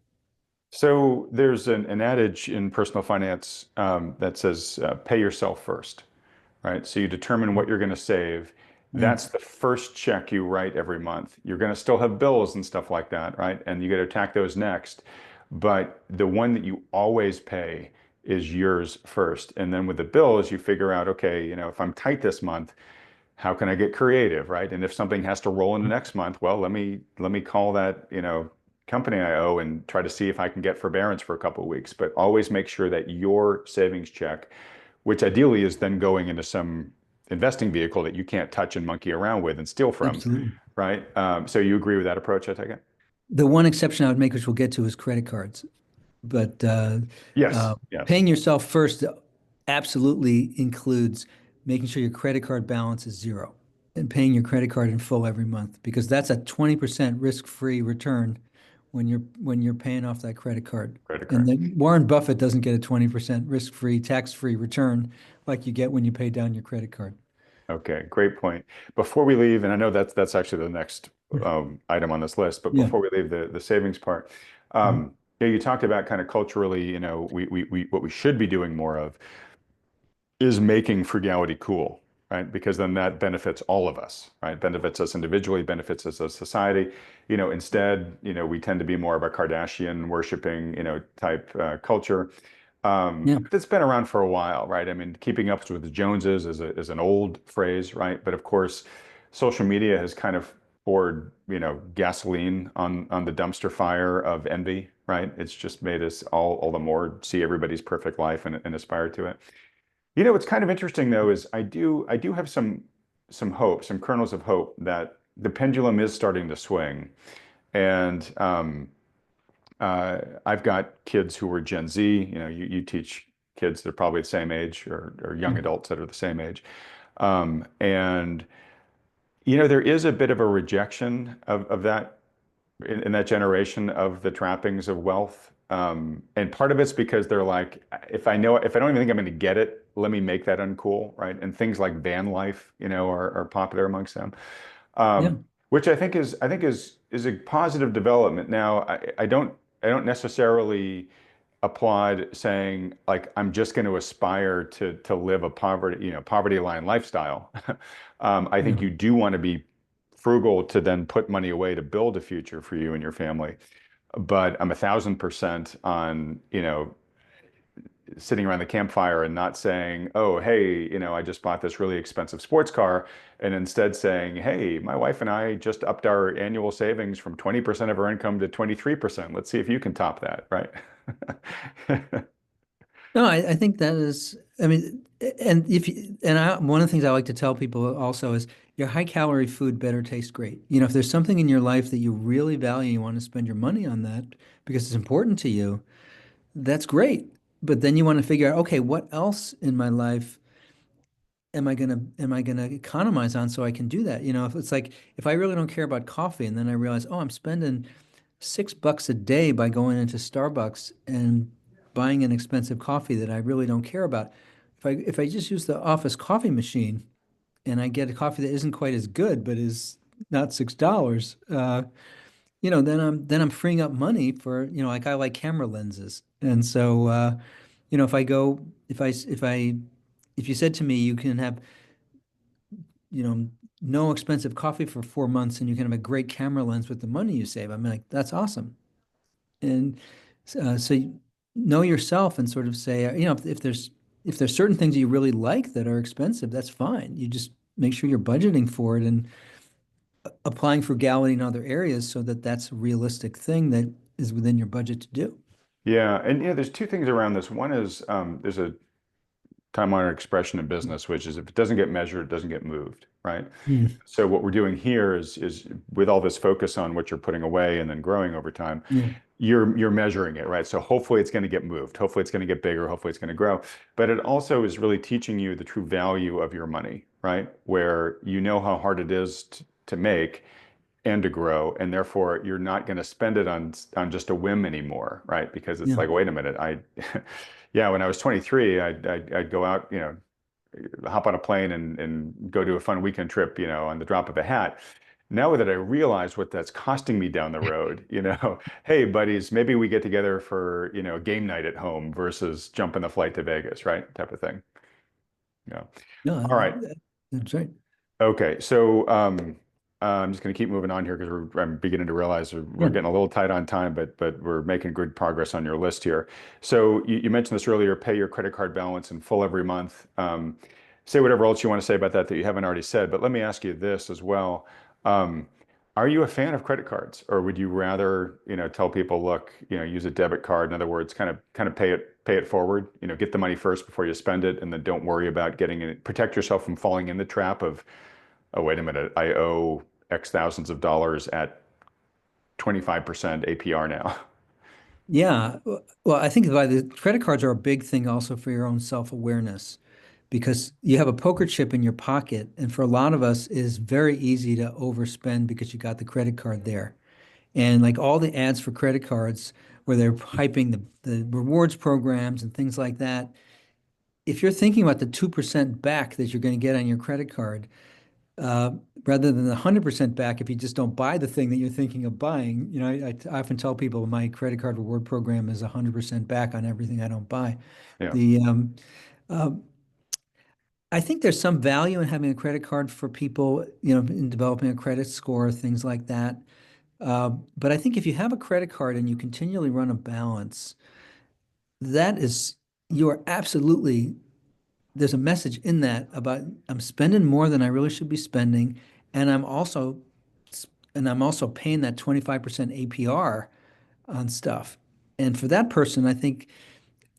So there's an adage in personal finance that says pay yourself first, right? So you determine what you're going to save. Yeah. That's the first check you write every month. You're going to still have bills and stuff like that, right? And you got to attack those next. But the one that you always pay is yours first. And then with the bills, you figure out, okay, if I'm tight this month, how can I get creative, right? And if something has to roll into next month, well, let me call that, company I owe and try to see if I can get forbearance for a couple of weeks. But always make sure that your savings check, which ideally is then going into some investing vehicle that you can't touch and monkey around with and steal from, Absolutely. right? So you agree with that approach, I take it? The one exception I would make, which we'll get to, is credit cards. But Yes, uh, yes, paying yourself first absolutely includes making sure your credit card balance is zero and paying your credit card in full every month, because that's a 20% risk-free return when you're paying off that credit card. credit And card. then Warren Buffett doesn't get a 20% risk-free, tax-free return like you get when you pay down your credit card. Okay, great point. Before we leave, and I know that's actually the next item on this list, but Yeah. before we leave the savings part, Mhm. you talked about kind of culturally, we what we should be doing more of is making frugality cool, right? Because then that benefits all of us, right? Benefits us individually, benefits us as a society. Instead, we tend to be more of a Kardashian worshiping, type culture. Yeah. That's been around for a while, right? I mean, keeping up with the Joneses is an old phrase, right? But of course, social media has kind of poured, gasoline on the dumpster fire of envy, right? It's just made us all the more see everybody's perfect life and aspire to it. What's kind of interesting though is I do have some hope, some kernels of hope that the pendulum is starting to swing. And I've got kids who are Gen Z. You teach kids that are probably the same age or young adults that are the same age. And there is a bit of a rejection of that in that generation of the trappings of wealth. And part of it's because they're like, if I don't even think I'm going to get it, let me make that uncool, right? And things like van life, are popular amongst them, Yeah. which I think is a positive development. Now, I don't necessarily applaud saying like I'm just going to aspire to live a poverty line lifestyle. I Yeah. think you do want to be frugal to then put money away to build a future for you and your family. But I'm 1,000% on, sitting around the campfire and not saying, oh, hey, I just bought this really expensive sports car, and instead saying, hey, my wife and I just upped our annual savings from 20% of our income to 23%. Let's see if you can top that, right? No, I think that is, I mean, and one of the things I like to tell people also is your high calorie food better taste great. If there's something in your life that you really value, you want to spend your money on that because it's important to you, that's great. But then you want to figure out, okay, what else in my life am I gonna economize on so I can do that? If it's like if I really don't care about coffee and then I realize, oh, I'm spending $6 a day by going into Starbucks and buying an expensive coffee that I really don't care about. If I just use the office coffee machine and I get a coffee that isn't quite as good but is not $6, then I'm freeing up money for, like I like camera lenses. And so if I go if you said to me you can have, you know, no expensive coffee for 4 months and you can have a great camera lens with the money you save, I'm like, that's awesome. And so know yourself and sort of say, if there's certain things you really like that are expensive, that's fine. You just make sure you're budgeting for it and applying frugality in other areas so that that's a realistic thing that is within your budget to do. Yeah, and there's two things around this. One is there's a time-honored expression in business, which is if it doesn't get measured, it doesn't get moved, right? Mm. So what we're doing here is with all this focus on what you're putting away and then growing over time, Yeah. you're measuring it, right? So hopefully it's going to get moved. Hopefully it's going to get bigger. Hopefully it's going to grow. But it also is really teaching you the true value of your money, right? Where you know how hard it is to make and to grow, and therefore you're not going to spend it on just a whim anymore, right? Because it's Yeah. like, wait a minute, yeah, when I was 23, I'd go out, hop on a plane and go to a fun weekend trip, on the drop of a hat. Now that I realize what that's costing me down the road, hey buddies, maybe we get together for, a game night at home versus jumping the flight to Vegas, right? Type of thing. Yeah. No, All right. that's right. Okay, so I'm just going to keep moving on here because I'm beginning to realize we're Yeah. getting a little tight on time, but we're making good progress on your list here. So you mentioned this earlier, pay your credit card balance in full every month. Say whatever else you want to say about that you haven't already said, but let me ask you this as well. Um, are you a fan of credit cards, or would you rather, tell people, look, use a debit card? In other words, kind of pay it forward, get the money first before you spend it, and then don't worry about getting it, protect yourself from falling in the trap of, oh, wait a minute, I owe X thousands of dollars at 25% APR now. Yeah. Well, I think the credit cards are a big thing also for your own self-awareness because you have a poker chip in your pocket. And for a lot of us, it is very easy to overspend because you got the credit card there. And like all the ads for credit cards where they're hyping the rewards programs and things like that, if you're thinking about the 2% back that you're going to get on your credit card, uh, rather than the 100% back if you just don't buy the thing that you're thinking of buying. I often tell people my credit card reward program is 100% back on everything I don't buy. Yeah. The uh, I think there's some value in having a credit card for people, in developing a credit score, things like that. But I think if you have a credit card and you continually run a balance, that is, you are absolutely there's a message in that about I'm spending more than I really should be spending, and I'm also paying that 25% APR on stuff. And for that person, I think,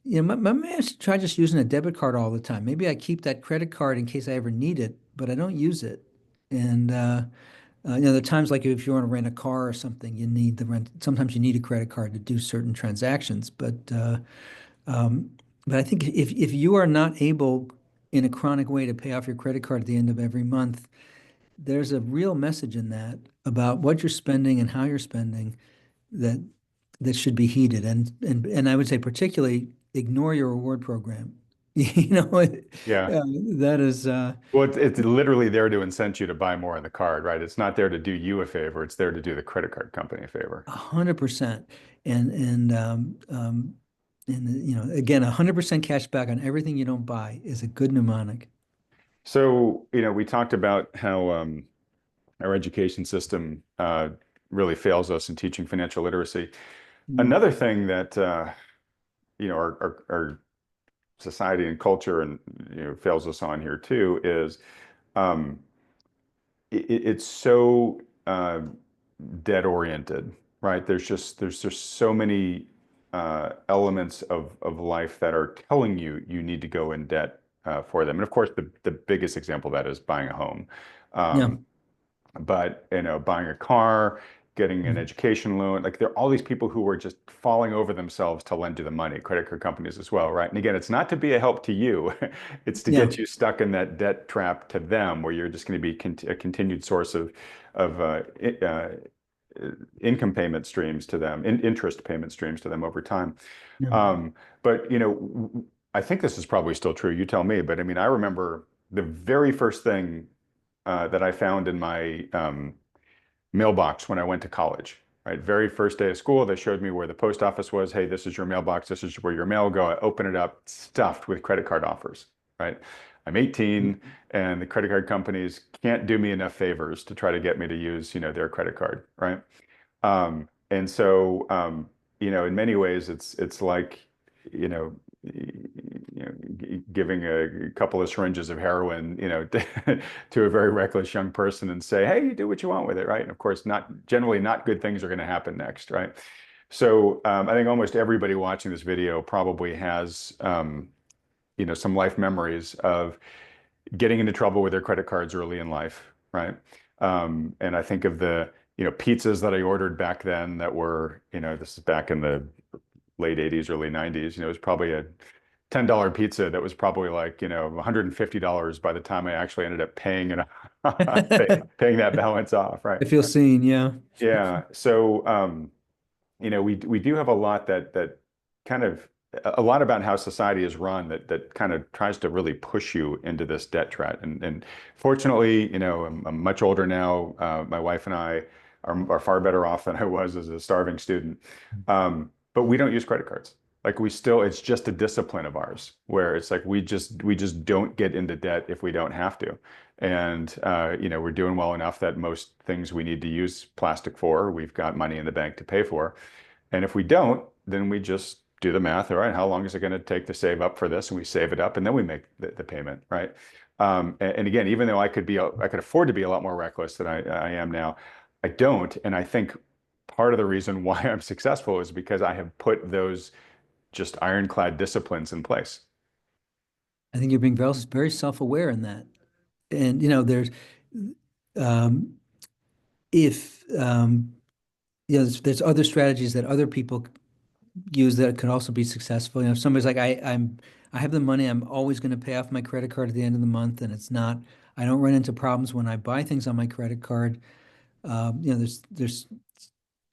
maybe I should try just using a debit card all the time. Maybe I keep that credit card in case I ever need it, but I don't use it. And there are times like if you want to rent a car or something, you need the rent. Sometimes you need a credit card to do certain transactions, um, but I think if you are not able in a chronic way to pay off your credit card at the end of every month, there's a real message in that about what you're spending and how you're spending that should be heeded. And I would say particularly ignore your reward program. Yeah. That is Well, it's literally there to incent you to buy more on the card, right? It's not there to do you a favor. It's there to do the credit card company a favor. 100%. And and again, 100% cash back on everything you don't buy is a good mnemonic. So, we talked about how our education system really fails us in teaching financial literacy. Mm. Another thing that our society and culture and fails us on here too is um, it's so debt oriented, right? There's just so many elements of life that are telling you need to go in debt for them. And of course, the biggest example of that is buying a home. Yeah. Um, but buying a car, getting an Mhm. education loan, like there are all these people who are just falling over themselves to lend you the money, credit card companies as well, right? And again, it's not to be a help to you, it's to Yeah. get you stuck in that debt trap to them, where you're just going to be a continued source of income payment streams to them, interest payment streams to them over time. Yeah. But I think this is probably still true. You tell me. But I mean, I remember the very first thing that I found in my mailbox when I went to college. Right, very first day of school, they showed me where the post office was. Hey, this is your mailbox. This is where your mail go. I open it up, stuffed with credit card offers. Right, I'm 18, and the credit card companies can't do me enough favors to try to get me to use, their credit card. Right, and so in many ways, it's like, you know, giving a couple of syringes of heroin, to a very reckless young person and say, "Hey, you do what you want with it," right? And of course, not generally not good things are going to happen next, right? So I think almost everybody watching this video probably has, some life memories of getting into trouble with their credit cards early in life, right? And I think of the, pizzas that I ordered back then that were, this is back in the late 80s, early 90s, it was probably a $10 pizza that was probably like, $150 by the time I actually ended up paying it, paying that balance off, right? I feel seen, yeah. Yeah. So, we do have a lot that kind of a lot about how society is run that kind of tries to really push you into this debt trap. And fortunately, I'm much older now. My wife and I are far better off than I was as a starving student. But we don't use credit cards. Like it's just a discipline of ours where it's like we just don't get into debt if we don't have to. And we're doing well enough that most things we need to use plastic for, we've got money in the bank to pay for. And if we don't, then we just do the math. All right, how long is it going to take to save up for this? And we save it up, and then we make the payment, right? And again, even though I could afford to be a lot more reckless than I am now, I don't. And I think part of the reason why I'm successful is because I have put those just ironclad disciplines in place. I think you're being very, very self-aware in that. And um, if there's other strategies that other people use that could also be successful. If somebody's like, I have the money, I'm always going to pay off my credit card at the end of the month, and it's not, I don't run into problems when I buy things on my credit card. There's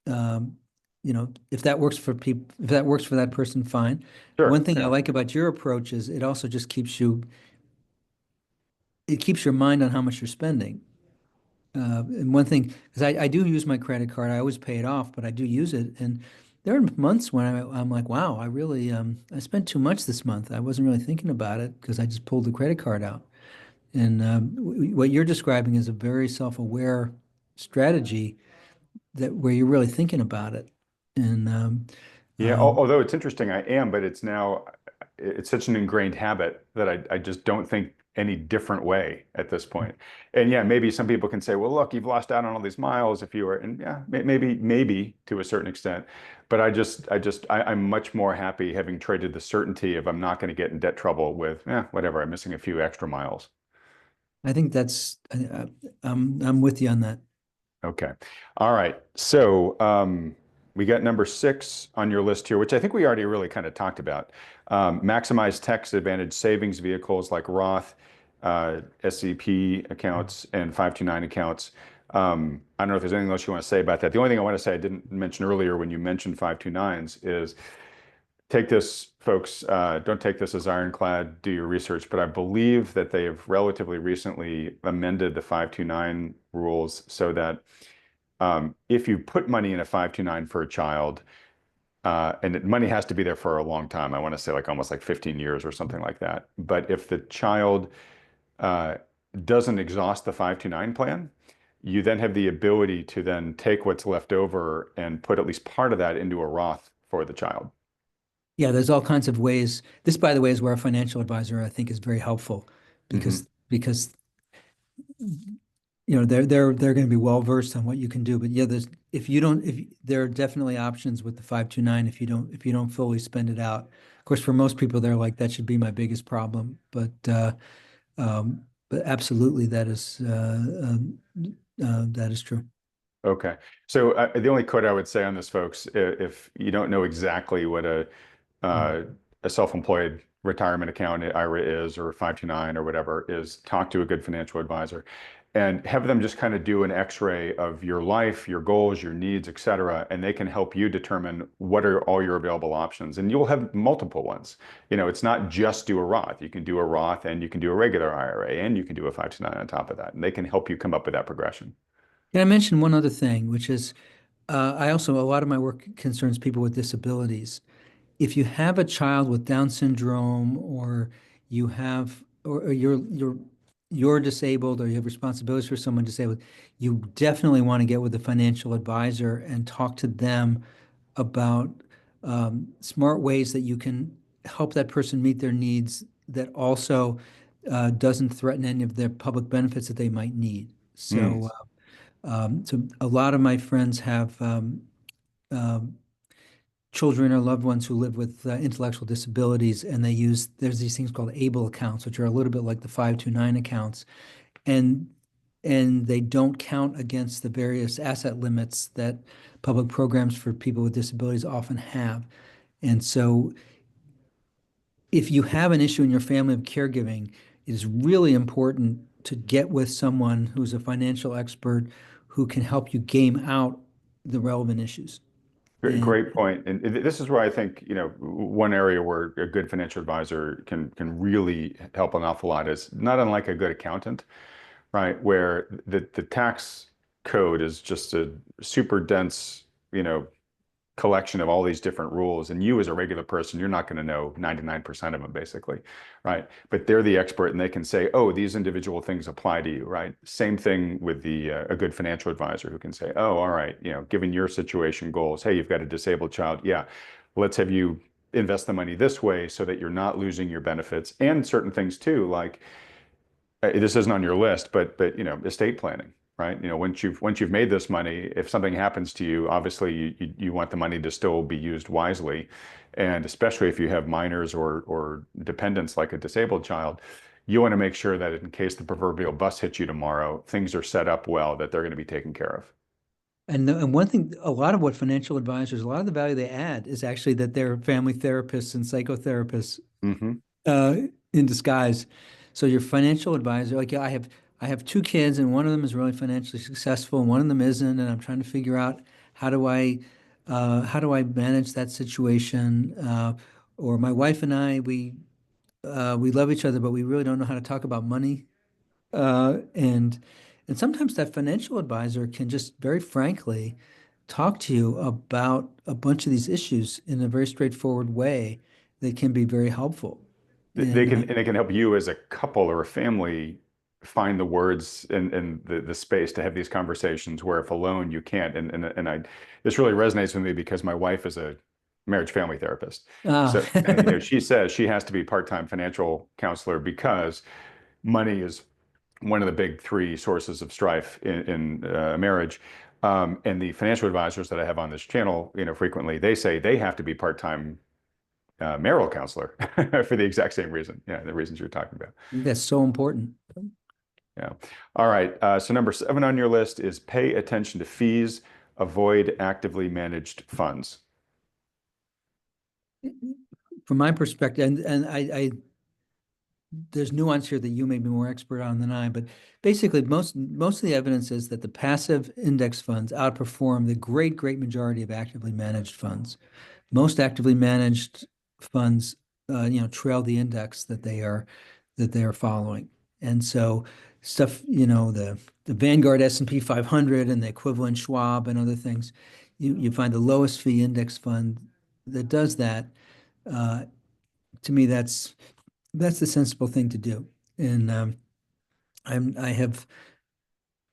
um, if that works for people, if that works for that person, fine. One Sure. thing I Yeah. like about your approach is it also just it keeps your mind on how much you're spending. And one thing, because I do use my credit card, I always pay it off, but I do use it. And there are months when I'm like, wow, I really, I spent too much this month. I wasn't really thinking about it because I just pulled the credit card out. And what you're describing is a very self-aware strategy that where you're really thinking about it. And Yeah, um, although it's interesting, I am, but it's such an ingrained habit that I just don't think any different way at this point. And yeah, maybe some people can say, well, look, you've lost out on all these miles if you were, and yeah, maybe to a certain extent, but I'm much more happy having traded the certainty of I'm not going to get in debt trouble with, whatever, I'm missing a few extra miles. I think I'm with you on that. Okay. All right. So we got number 6 on your list here, which I think we already really kind of talked about. Maximize tax advantage savings vehicles like Roth, SEP accounts, and 529 accounts. I don't know if there's anything else you want to say about that. The only thing I want to say I didn't mention earlier when you mentioned 529s is take this, folks, don't take this as ironclad, do your research, but I believe that they have relatively recently amended the 529 rules so that if you put money in a 529 for a child, and money has to be there for a long time, I want to say like almost like 15 years or something like that. But if the child uh, doesn't exhaust the 529 plan, you then have the ability to then take what's left over and put at least part of that into a Roth for the child. Yeah, there's all kinds of ways. This, by the way, is where a financial advisor I think is very helpful Hmm. because they're going to be well versed on what you can do. But yeah, there's if you don't if there are definitely options with the 529 if you don't fully spend it out. Of course, for most people, they're like that should be my biggest problem. But absolutely that is true. Okay. So the only quote I would say on this, folks, if you don't know exactly what Mm. uh, a self-employed retirement account IRA is, or 529 or whatever, is talk to a good financial advisor and have them just kind of do an x-ray of your life, your goals, your needs, et cetera, and they can help you determine what are all your available options. And you'll have multiple ones. It's not just do a Roth. You can do a Roth and you can do a regular IRA and you can do a 529 on top of that. And they can help you come up with that progression. Can I mention one other thing, which is I also a lot of my work concerns people with disabilities. If you have a child with Down syndrome or you have or you're disabled or you have responsibilities for someone disabled, you definitely want to get with a financial advisor and talk to them about smart ways that you can help that person meet their needs that also doesn't threaten any of their public benefits that they might need. Mm. So a lot of my friends have um, children or loved ones who live with intellectual disabilities, and there's these things called ABLE accounts, which are a little bit like the 529 accounts, and they don't count against the various asset limits that public programs for people with disabilities often have. And so if you have an issue in your family of caregiving, it is really important to get with someone who's a financial expert who can help you game out the relevant issues. And Great point. And this is where I think, one area where a good financial advisor can really help an awful lot is not unlike a good accountant, right? Where the tax code is just a super dense, collection of all these different rules. And you as a regular person, you're not going to know 99% of them basically, right? But they're the expert and they can say, oh, these individual things apply to you, right? Same thing with a good financial advisor who can say, oh, all right, given your situation goals, hey, you've got a disabled child. Yeah, let's have you invest the money this way so that you're not losing your benefits and certain things too, like this isn't on your list, but estate planning, right? Once you've made this money, if something happens to you, obviously you want the money to still be used wisely, and especially if you have minors or dependents like a disabled child, you want to make sure that in case the proverbial bus hits you tomorrow, things are set up well, that they're going to be taken care of. and one thing, a lot of what financial advisors, a lot of the value they add is actually that they're family therapists and psychotherapists Hmm. uh, in disguise. So your financial advisor, like I have two kids, and one of them is really financially successful, and one of them isn't, and I'm trying to figure out how do I how do I manage that situation? Or my wife and I, we love each other, but we really don't know how to talk about money. Uh, and and sometimes that financial advisor can just very frankly talk to you about a bunch of these issues in a very straightforward way that can be very helpful. They And can and it can help you as a couple or a family find the words and the space to have these conversations where if alone you can't. And this really resonates with me because my wife is a marriage family therapist. uh, So, she says she has to be part-time financial counselor because money is one of the big three sources of strife in marriage. And the financial advisors that I have on this channel, frequently they say they have to be part-time marital counselor for the exact same reason. Yeah, the reasons you're talking about. that's so important. Yeah. All right. So number 7 on your list is pay attention to fees, avoid actively managed funds. From my perspective, and there's nuance here that you may be more expert on than I, but basically most of the evidence is that the passive index funds outperform the great majority of actively managed funds. Most actively managed funds, trail the index that they are following. And so stuff, the Vanguard S&P 500 and the equivalent Schwab and other things, you find the lowest fee index fund that does that. Uh, to me, that's the sensible thing to do. And I have,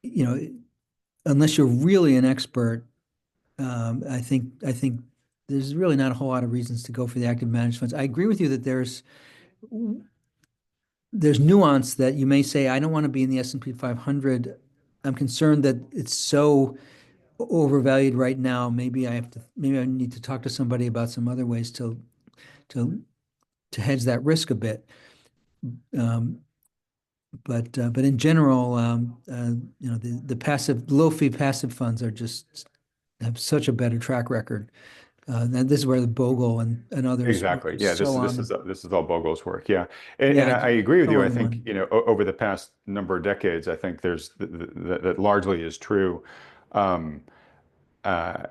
you know, unless you're really an expert, I think there's really not a whole lot of reasons to go for the active managed funds. I agree with you that there's nuance that you may say, I don't want to be in the S&P 500. I'm concerned that it's so overvalued right now. Maybe I need to talk to somebody about some other ways to hedge that risk a bit. Um, but in general, the passive, low fee passive funds are just have such a better track record. And this is where the Bogle and others work Exactly. Yeah, so this is all Bogle's work. Yeah, and yeah, I agree with so you. I on think one. over the past number of decades, I think that largely is true. Um, uh,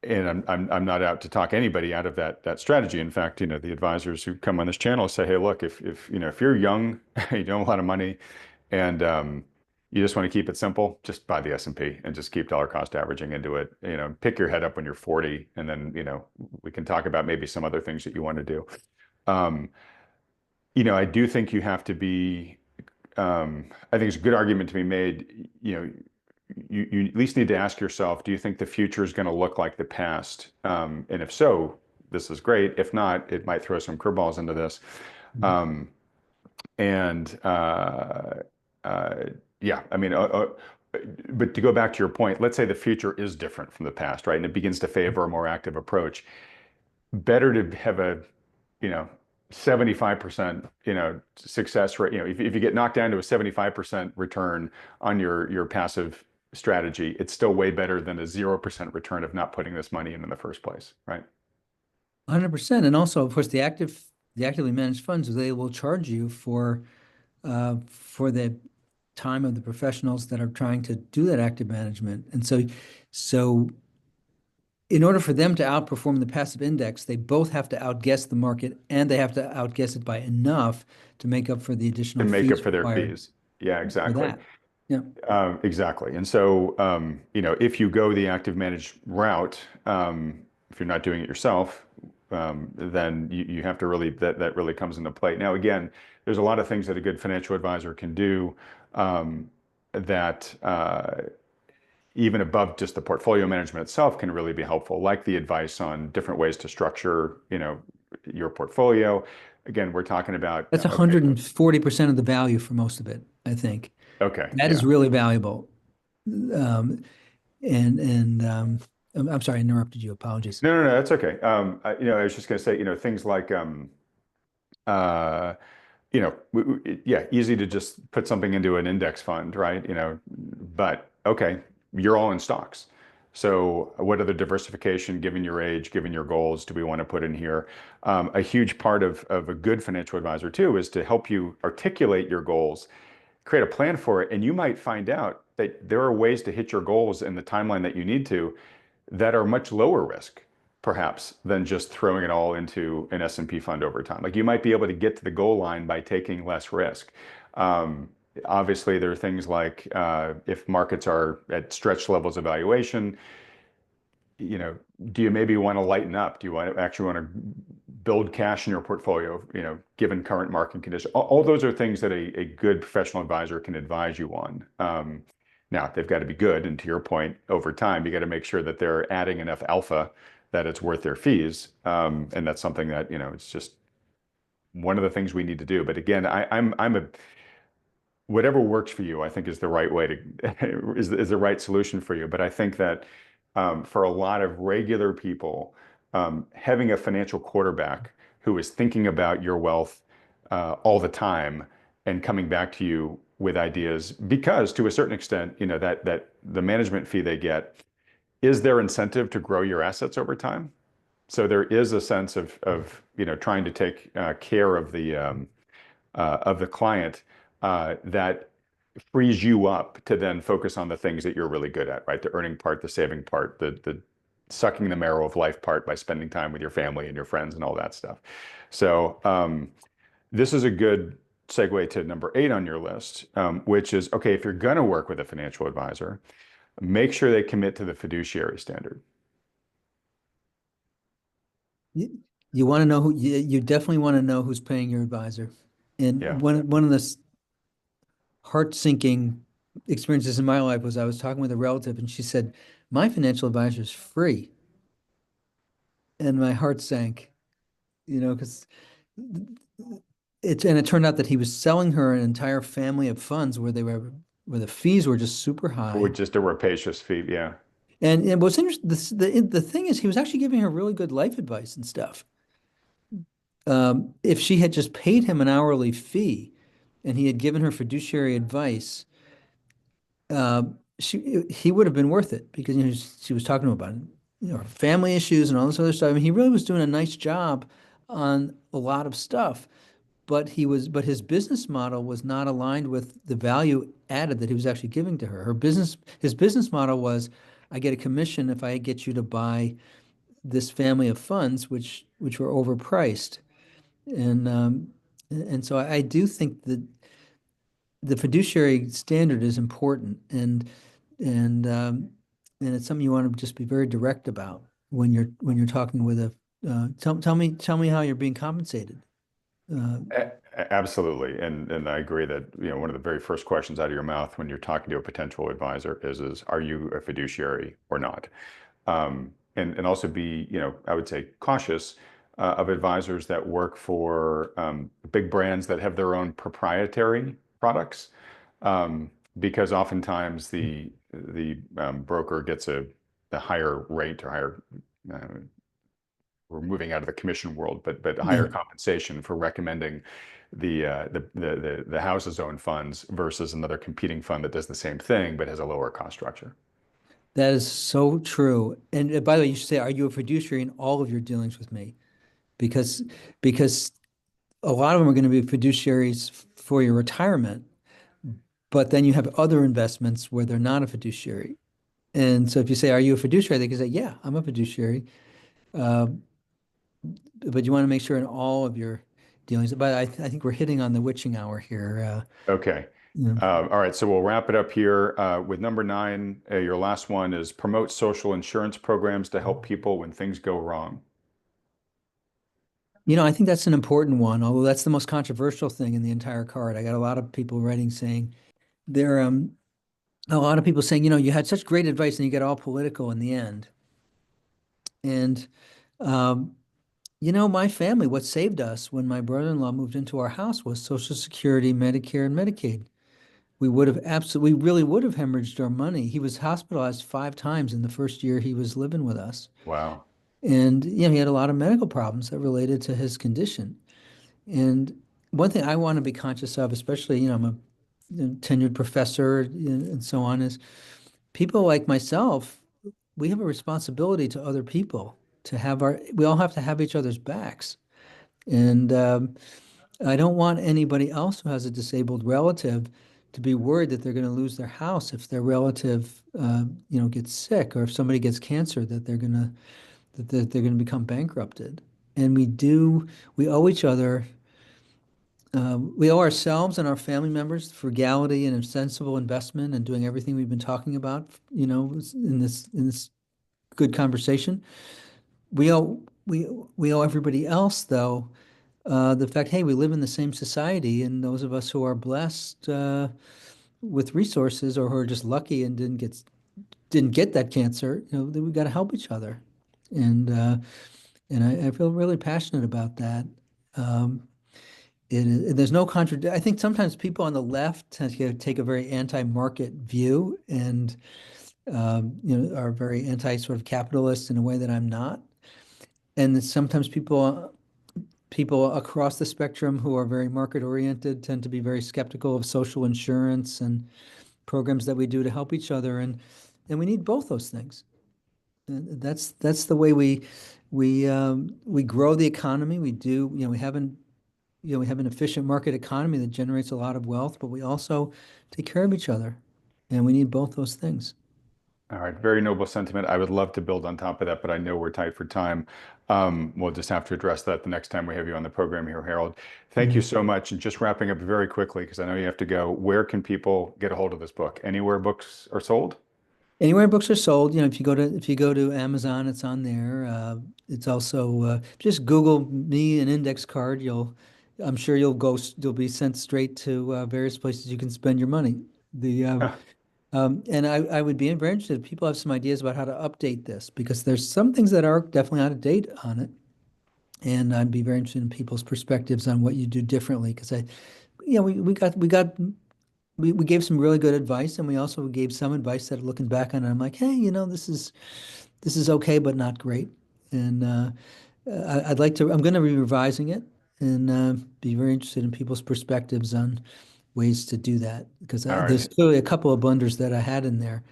and I'm not out to talk anybody out of that strategy. In fact, the advisors who come on this channel say, hey, look, if you're young, you don't have a lot of money, and you just want to keep it simple, just buy the S&P and just keep dollar cost averaging into it. Pick your head up when you're 40, and then we can talk about maybe some other things that you want to do. Um, I do think you have to be. I think it's a good argument to be made. You at least need to ask yourself, do you think the future is going to look like the past? And if so, this is great. If not, it might throw some curveballs into this. Um, and uh, yeah, I mean, but to go back to your point, let's say the future is different from the past, right? And it begins to favor a more active approach. Better to have a, you know, 75%, success rate. If you get knocked down to a 75% return on your passive strategy, it's still way better than a 0% return of not putting this money in the first place, right? 100%. And also, of course, the actively managed funds, they will charge you for the time of the professionals that are trying to do that active management. And so in order for them to outperform the passive index, they both have to outguess the market and they have to outguess it by enough to make up for the To additional make up fees for their required fees. Yeah, for exactly. that. Yeah. Exactly. And so, if you go the active managed route, if you're not doing it yourself, then you have to really, that really comes into play. Now, again, there's a lot of things that a good financial advisor can do, that even above just the portfolio management itself can really be helpful, like the advice on different ways to structure, your portfolio. Again, we're talking about, That's okay, 140% of the value for most of it, I think. okay, That is yeah. really valuable. Um, and I'm sorry, I interrupted you. Apologies. No, no, no, that's okay. I was just going to say, things like, uh, yeah, easy to just put something into an index fund, right? But okay, you're all in stocks. So what other diversification, given your age, given your goals, do we want to put in here? A huge part of a good financial advisor too is to help you articulate your goals, create a plan for it, and you might find out that there are ways to hit your goals in the timeline that you need to that are much lower risk, perhaps, than just throwing it all into an S&P fund over time. Like you might be able to get to the goal line by taking less risk. Um, Obviously, there are things like, if markets are at stretched levels of valuation, you know, do you maybe want to lighten up? Do you actually want to build cash in your portfolio, given current market conditions? All those are things that a good professional advisor can advise you on. Now, they've got to be good. And to your point, over time, you got to make sure that they're adding enough alpha that it's worth their fees. And that's something that, it's just one of the things we need to do. But again, I'm a whatever works for you, I think is the right way to is the right solution for you. But I think that, for a lot of regular people, having a financial quarterback who is thinking about your wealth, all the time and coming back to you with ideas, because to a certain extent, that the management fee they get is their incentive to grow your assets over time. So there is a sense of trying to take, care of the client, that frees you up to then focus on the things that you're really good at, right? The earning part, the saving part, the sucking the marrow of life part by spending time with your family and your friends and all that stuff. So, this is a good segue to number 8 on your list, which is, okay, if you're going to work with a financial advisor, make sure they commit to the fiduciary standard. You want to know you definitely want to know who's paying your advisor. Yeah. And one of the heart-sinking experiences in my life was I was talking with a relative and she said, "My financial advisor is free." And my heart sank, because it turned out that he was selling her an entire family of funds where the fees were just super high. With just a rapacious fee. Yeah. And what's interesting, the thing is, he was actually giving her really good life advice and stuff. If she had just paid him an hourly fee and he had given her fiduciary advice, uh, he would have been worth it because she was talking to him about her family issues and all this other stuff. I mean, he really was doing a nice job on a lot of stuff, but his business model was not aligned with the value added that he was actually giving to her. His business model was, I get a commission if I get you to buy this family of funds, which were overpriced, and so I do think that the fiduciary standard is important, and and it's something you want to just be very direct about when you're talking with a. Tell me how you're being compensated. Uh, Absolutely. And I agree that, one of the very first questions out of your mouth when you're talking to a potential advisor is are you a fiduciary or not? and also be, I would say cautious of advisors that work for big brands that have their own proprietary products, because oftentimes the broker gets a higher rate or higher. Uh, we're moving out of the commission world, but higher Yeah, compensation for recommending the house's own funds versus another competing fund that does the same thing but has a lower cost structure. that is so true. And by the way, you should say, are you a fiduciary in all of your dealings with me? Because because a lot of them are going to be fiduciaries for your retirement, but then you have other investments where they're not a fiduciary. And so if you say, are you a fiduciary? They can say, yeah, I'm a fiduciary. Uh, but you want to make sure in all of your dealings. But I think we're hitting on the witching hour here. Okay. You know. All right, so we'll wrap it up here with number 9. Your last one is promote social insurance programs to help people when things go wrong. I think that's an important one, although that's the most controversial thing in the entire card. I got a lot of people writing saying there, a lot of people saying, you had such great advice and you get all political in the end. And, um, my family, what saved us when my brother-in-law moved into our house was Social Security, Medicare, and Medicaid. We really would have hemorrhaged our money. He was hospitalized 5 times in the first year he was living with us. Wow. And, he had a lot of medical problems that related to his condition. And one thing I want to be conscious of, especially, I'm a tenured professor and so on, is people like myself, we have a responsibility to other people we all have to have each other's backs. And I don't want anybody else who has a disabled relative to be worried that they're going to lose their house if their relative, gets sick, or if somebody gets cancer, that they're going to become bankrupted. And we owe each other, we owe ourselves and our family members frugality and a sensible investment and doing everything we've been talking about, in this good conversation. We owe everybody else, though, the fact, hey, we live in the same society, and those of us who are blessed with resources, or who are just lucky and didn't get that cancer, that we got to help each other. And I feel really passionate about that. Um, there's no contradiction. I think sometimes people on the left tend to take a very anti-market view, and are very anti sort of capitalist in a way that I'm not. And then sometimes people across the spectrum who are very market oriented tend to be very skeptical of social insurance and programs that we do to help each other. And we need both those things. And that's the way we grow the economy. We have an efficient market economy that generates a lot of wealth, but we also take care of each other, and we need both those things. All right, very noble sentiment. I would love to build on top of that, but I know we're tight for time. We'll just have to address that the next time we have you on the program here, Harold. Thank you Yeah. so much. And just wrapping up very quickly, because I know you have to go, where can people get a hold of this book? Anywhere books are sold? Anywhere books are sold, if you go to Amazon, it's on there. It's also just Google me an index card. I'm sure you'll be sent straight to various places you can spend your money. And I would be very interested if people have some ideas about how to update this, because there's some things that are definitely out of date on it, and I'd be very interested in people's perspectives on what you do differently. Because we gave some really good advice, and we also gave some advice that, looking back on it, I'm like, hey, this is okay, but not great. And I'm going to be revising it, and be very interested in people's perspectives on ways to do that, because All right. there's clearly a couple of blunders that I had in there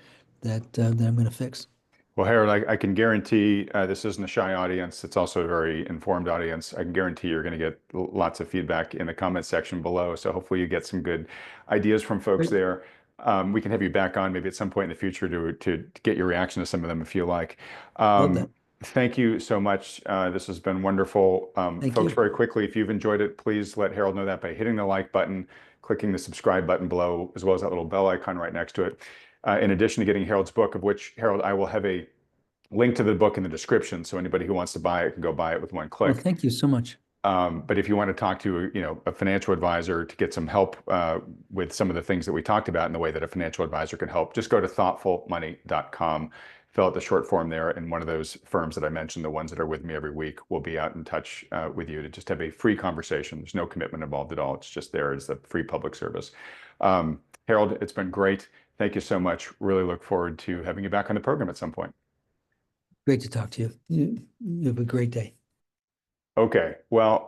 that I'm going to fix. Well, Harold, I can guarantee this isn't a shy audience. It's also a very informed audience. I can guarantee you're going to get lots of feedback in the comment section below. So hopefully you get some good ideas from folks Great. there. We can have you back on maybe at some point in the future to get your reaction to some of them if you like. Love that. Thank you so much. This has been wonderful. Thank Folks, you. very quickly, if you've enjoyed it, please let Harold know that by hitting the like button, clicking the subscribe button below, as well as that little bell icon right next to it. In addition to getting Harold's book, of which, Harold, I will have a link to the book in the description, so anybody who wants to buy it can go buy it with one Well, click. thank you so much. But if you want to talk to, a financial advisor to get some help with some of the things that we talked about in the way that a financial advisor can help, just go to thoughtfulmoney.com. fill out the short form there, and one of those firms that I mentioned, the ones that are with me every week, will be out in touch with you to just have a free conversation. There's no commitment involved at all. It's just there as the free public service. Harold, it's been great. Thank you so much. Really look forward to having you back on the program at some point. Great to talk to you. You have a great day. Okay, well,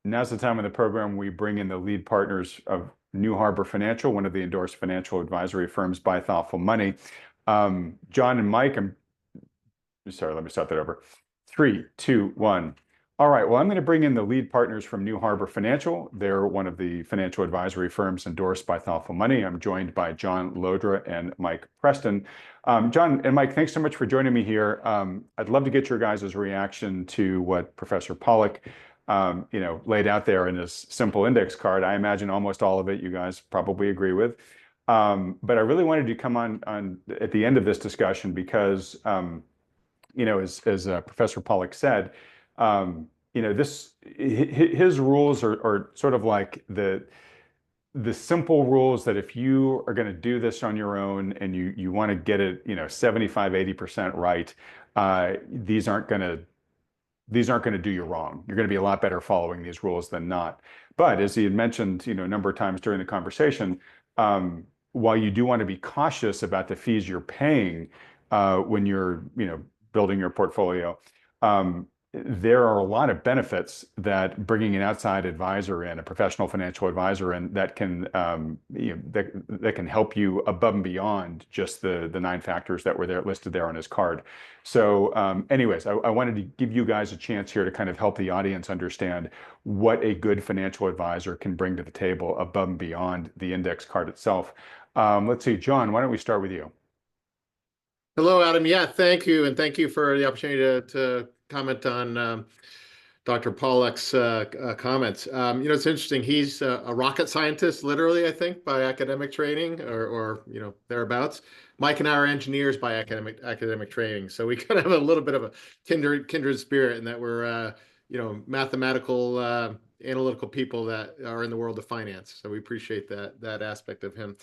now's the time in the program we bring in the lead partners of New Harbor Financial, one of the endorsed financial advisory firms by Thoughtful Money. John and Mike, I'm sorry, let me start that over. 3, 2, 1. All right, well, I'm going to bring in the lead partners from New Harbor Financial. They're one of the financial advisory firms endorsed by Thoughtful Money. I'm joined by John Lodra and Mike Preston. John and Mike, thanks so much for joining me here. I'd love to get your guys' reaction to what Professor Pollack laid out there in this simple index card. I imagine almost all of it you guys probably agree with. But I really wanted to come on at the end of this discussion because as Professor Pollack said, his rules are sort of like the simple rules that if you are going to do this on your own and you want to get it 75-80% right, these aren't going to do you wrong. You're going to be a lot better following these rules than not. But as he had mentioned, a number of times during the conversation, while you do want to be cautious about the fees you're paying when you're building your portfolio, there are a lot of benefits that bringing an outside advisor in, a professional financial advisor in, that can that can help you above and beyond just the 9 factors that were listed there on his card. So anyways, I wanted to give you guys a chance here to kind of help the audience understand what a good financial advisor can bring to the table above and beyond the index card itself. Let's see, John, why don't we start with you? Hello, Adam. Yeah, thank you. And thank you for the opportunity to comment on Dr. Pollack's comments. It's interesting. He's a rocket scientist, literally, I think, by academic training or thereabouts. Mike and I are engineers by academic training. So we kind of have a little bit of a kindred spirit in that we're, mathematical, analytical people that are in the world of finance. So we appreciate that aspect of him.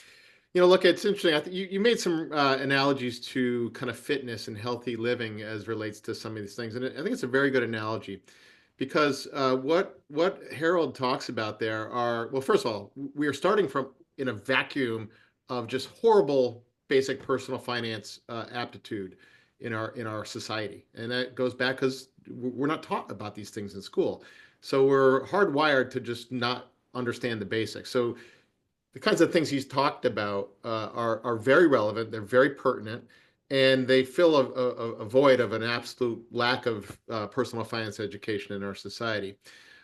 Look, it's interesting. I think you made some analogies to kind of fitness and healthy living as relates to some of these things. And I think it's a very good analogy because what Harold talks about there are, well, first of all, we are starting from in a vacuum of just horrible basic personal finance aptitude in our society. And that goes back because we're not taught about these things in school. So we're hardwired to just not understand the basics. So the kinds of things he's talked about are very relevant. They're very pertinent, and they fill a void of an absolute lack of personal finance education in our society.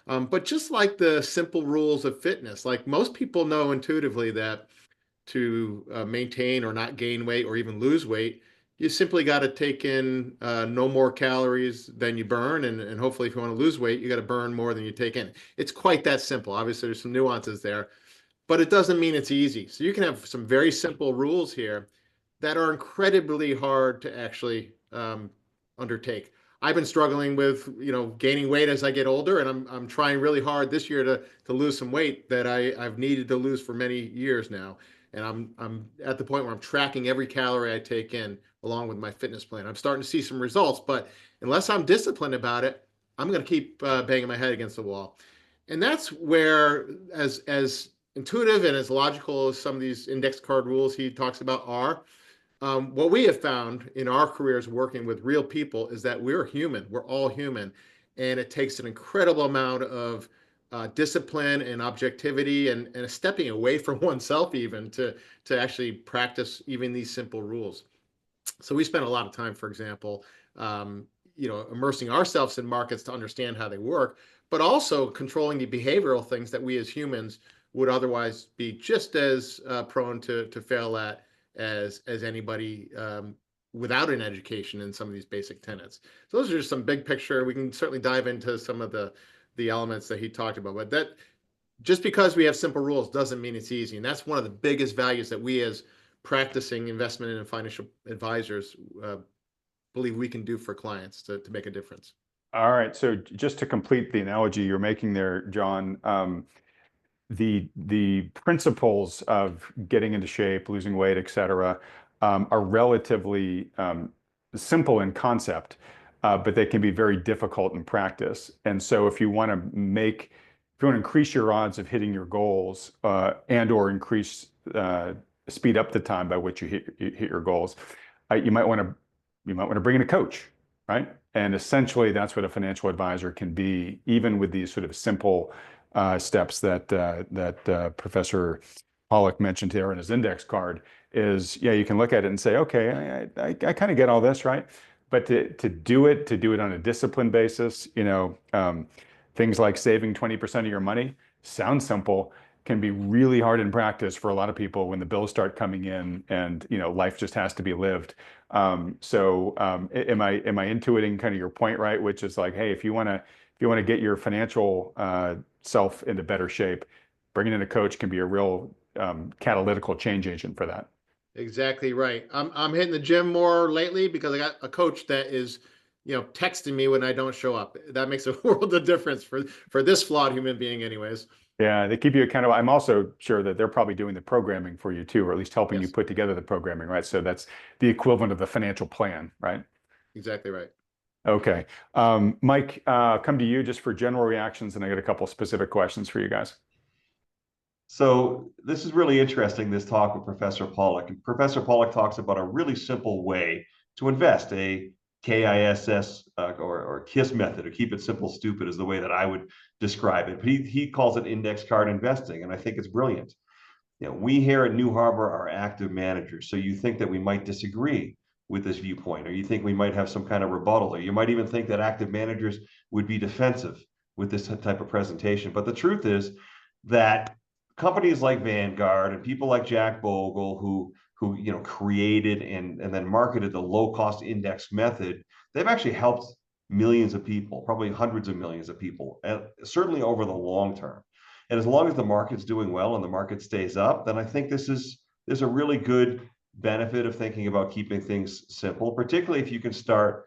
But just like the simple rules of fitness, like most people know intuitively that to maintain or not gain weight or even lose weight, you simply got to take in no more calories than you burn. And hopefully, if you want to lose weight, you got to burn more than you take in. It's quite that simple. Obviously, there's some nuances there, but it doesn't mean it's easy. So you can have some very simple rules here that are incredibly hard to actually undertake. I've been struggling with, gaining weight as I get older, and I'm trying really hard this year to lose some weight that I've needed to lose for many years now. And I'm at the point where I'm tracking every calorie I take in along with my fitness plan. I'm starting to see some results, but unless I'm disciplined about it, I'm going to keep banging my head against the wall. And that's where, as intuitive and as logical as some of these index card rules he talks about are, what we have found in our careers working with real people is that we're human. We're all human. And it takes an incredible amount of discipline and objectivity and a stepping away from oneself even to actually practice even these simple rules. So we spend a lot of time, for example, immersing ourselves in markets to understand how they work, but also controlling the behavioral things that we as humans would otherwise be just as prone to fail at as anybody without an education in some of these basic tenets. So those are just some big picture. We can certainly dive into some of the elements that he talked about, but that just because we have simple rules doesn't mean it's easy. And that's one of the biggest values that we as practicing investment and financial advisors believe we can do for clients to make a difference. All right. So just to complete the analogy you're making there, John, the principles of getting into shape, losing weight, et cetera, are relatively simple in concept, but they can be very difficult in practice. And so if you want to increase your odds of hitting your goals, and or speed up the time by which you hit your goals, you might want to bring in a coach, right? And essentially, that's what a financial advisor can be, even with these sort of simple steps that Professor Pollack mentioned here in his index card. Is, yeah, you can look at it and say, okay, I kind of get all this, right? But to do it on a disciplined basis, things like saving 20% of your money sounds simple, can be really hard in practice for a lot of people when the bills start coming in and life just has to be lived. Am I intuiting kind of your point, right? Which is like, hey, if you want to get your financial self into better shape, bringing in a coach can be a real catalytical change agent for that. Exactly right. I'm hitting the gym more lately because I got a coach that is, texting me when I don't show up. That makes a world of difference for this flawed human being, anyways. Yeah, they keep you accountable. I'm also sure that they're probably doing the programming for you too, or at least helping you Yes, put together the programming, right? So that's the equivalent of the financial plan, right? exactly right. Okay. Mike, come to you just for general reactions, and I got a couple specific questions for you guys. So this is really interesting, this talk with Professor Pollack. And Professor Pollack talks about a really simple way to invest, a KISS or KISS method, or keep it simple, stupid is the way that I would describe it. But he calls it index card investing, and I think it's brilliant. We here at New Harbor are active managers. So you think that we might disagree with this viewpoint, or you think we might have some kind of rebuttal, or you might even think that active managers would be defensive with this type of presentation. But the truth is that companies like Vanguard and people like Jack Bogle, who created and then marketed the low cost index method, they've actually helped millions of people, probably hundreds of millions of people, and certainly over the long term. And as long as the market's doing well and the market stays up, then I think there's a really good benefit of thinking about keeping things simple, particularly if you can start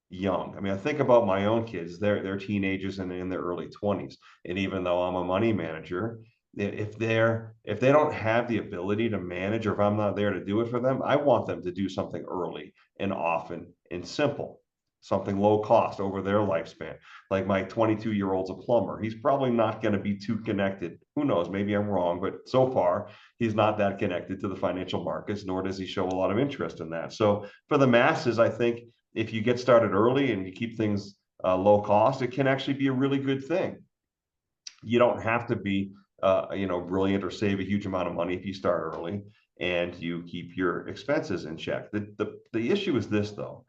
young. I mean, I think about my own kids; they're teenagers and in their early 20s. And even though I'm a money manager, if they don't have the ability to manage, or if I'm not there to do it for them, I want them to do something early and often and simple, something low cost over their lifespan. Like my 22-year-old's a plumber. He's probably not going to be too connected. Who knows? Maybe I'm wrong, but so far he's not that connected to the financial markets, nor does he show a lot of interest in that. So for the masses, I think if you get started early and you keep things low cost, it can actually be a really good thing. You don't have to be brilliant or save a huge amount of money if you start early and you keep your expenses in check. The issue is this, though.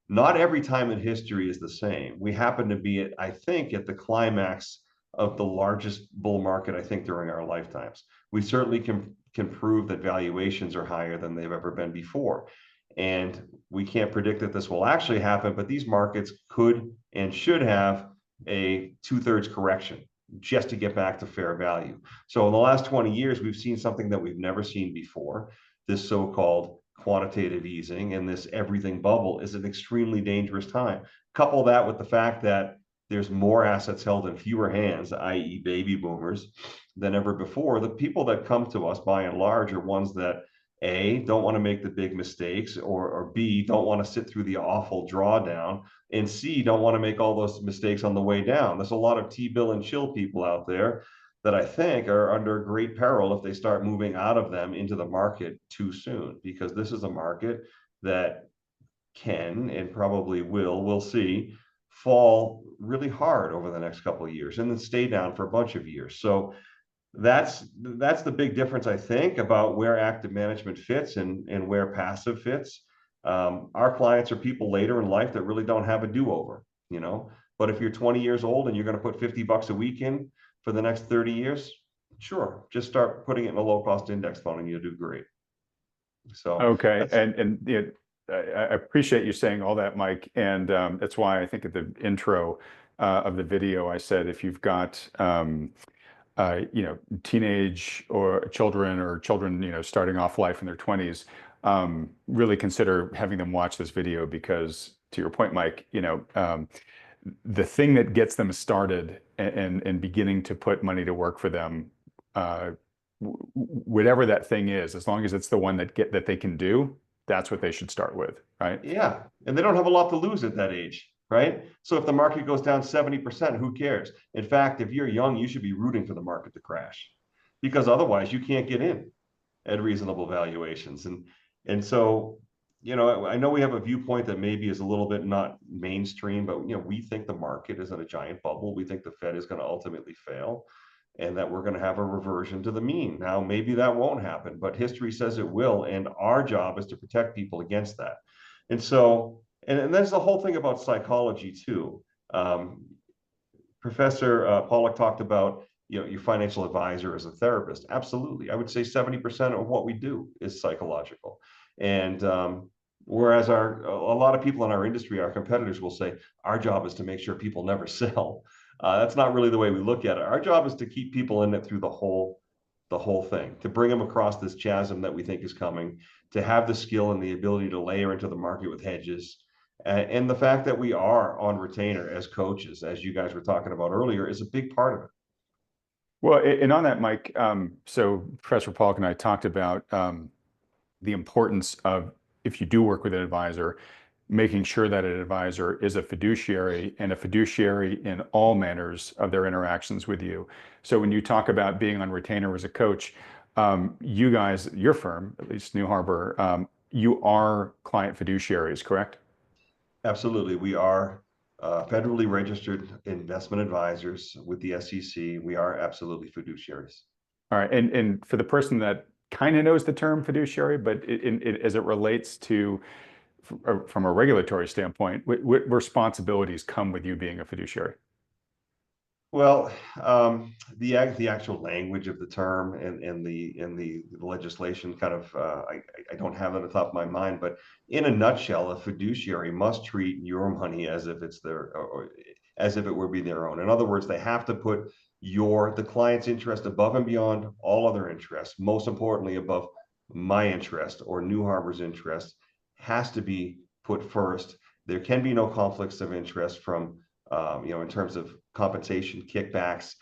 Not every time in history is the same. We happen to be I think, at the climax of the largest bull market, I think, during our lifetimes. We certainly can prove that valuations are higher than they've ever been before. And we can't predict that this will actually happen, but these markets could and should have a 2/3 correction just to get back to fair value. So in the last 20 years, we've seen something that we've never seen before. This so-called quantitative easing and this everything bubble is an extremely dangerous time. Couple that with the fact that there's more assets held in fewer hands, i.e. baby boomers, than ever before. The people that come to us by and large are ones that A, don't want to make the big mistakes, or B, don't want to sit through the awful drawdown, and C, don't want to make all those mistakes on the way down. There's a lot of T-bill and chill people out there that I think are under great peril if they start moving out of them into the market too soon, because this is a market that can and probably we'll see, fall really hard over the next couple of years and then stay down for a bunch of years. So that's the big difference, I think, about where active management fits and where passive fits. Our clients are people later in life that really don't have a do-over, but if you're 20 years old and you're going to put $50 a week in for the next 30 years, sure, just start putting it in a low-cost index fund and you'll do great. So okay, and I appreciate you saying all that, Mike, and that's why I think at the intro of the video I said if you've got teenage or children, starting off life in their 20s, really consider having them watch this video because, to your point, Mike, the thing that gets them started and beginning to put money to work for them, whatever that thing is, as long as it's the one that they can do, that's what they should start with, right? Yeah, and they don't have a lot to lose at that age, right? So if the market goes down 70%, who cares? In fact, if you're young, you should be rooting for the market to crash, because otherwise you can't get in at reasonable valuations. And so, I know we have a viewpoint that maybe is a little bit not mainstream, but we think the market is in a giant bubble. We think the Fed is going to ultimately fail, and that we're going to have a reversion to the mean. Now, maybe that won't happen, but history says it will, and our job is to protect people against that. And so, and there's the whole thing about psychology too. Professor Pollack talked about your financial advisor as a therapist. Absolutely, I would say 70% of what we do is psychological. And whereas a lot of people in our industry, our competitors, will say our job is to make sure people never sell. That's not really the way we look at it. Our job is to keep people in it through the whole thing, to bring them across this chasm that we think is coming, to have the skill and the ability to layer into the market with hedges. And the fact that we are on retainer as coaches, as you guys were talking about earlier, is a big part of it. Well, and on that, Mike, so Professor Pollack and I talked about the importance of, if you do work with an advisor, making sure that an advisor is a fiduciary, and a fiduciary in all manners of their interactions with you. So when you talk about being on retainer as a coach, you guys, your firm, at least New Harbor, you are client fiduciaries, correct? Absolutely. We are federally registered investment advisors with the SEC. We are absolutely fiduciaries. All right. And for the person that kind of knows the term fiduciary, but as it relates to, from a regulatory standpoint, what responsibilities come with you being a fiduciary? Well, the actual language of the term and the legislation kind of I don't have it at the top of my mind, but in a nutshell, a fiduciary must treat your money as if it's their, or as if it were be their own. In other words, they have to put the client's interest above and beyond all other interests. Most importantly, above my interest or New Harbor's interest has to be put first. There can be no conflicts of interest from in terms of compensation, kickbacks,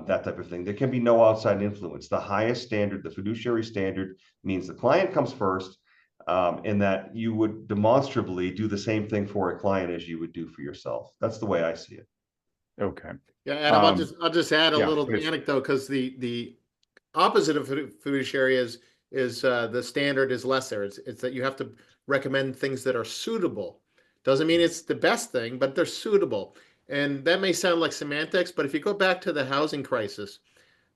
that type of thing. There can be no outside influence. The highest standard, the fiduciary standard, means the client comes first, and that you would demonstrably do the same thing for a client as you would do for yourself. That's the way I see it. Okay. Yeah, Adam, I'll just add a little please. anecdote, because the opposite of fiduciary is the standard is lesser. It's that you have to recommend things that are suitable. Doesn't mean it's the best thing, but they're suitable. And that may sound like semantics, but if you go back to the housing crisis,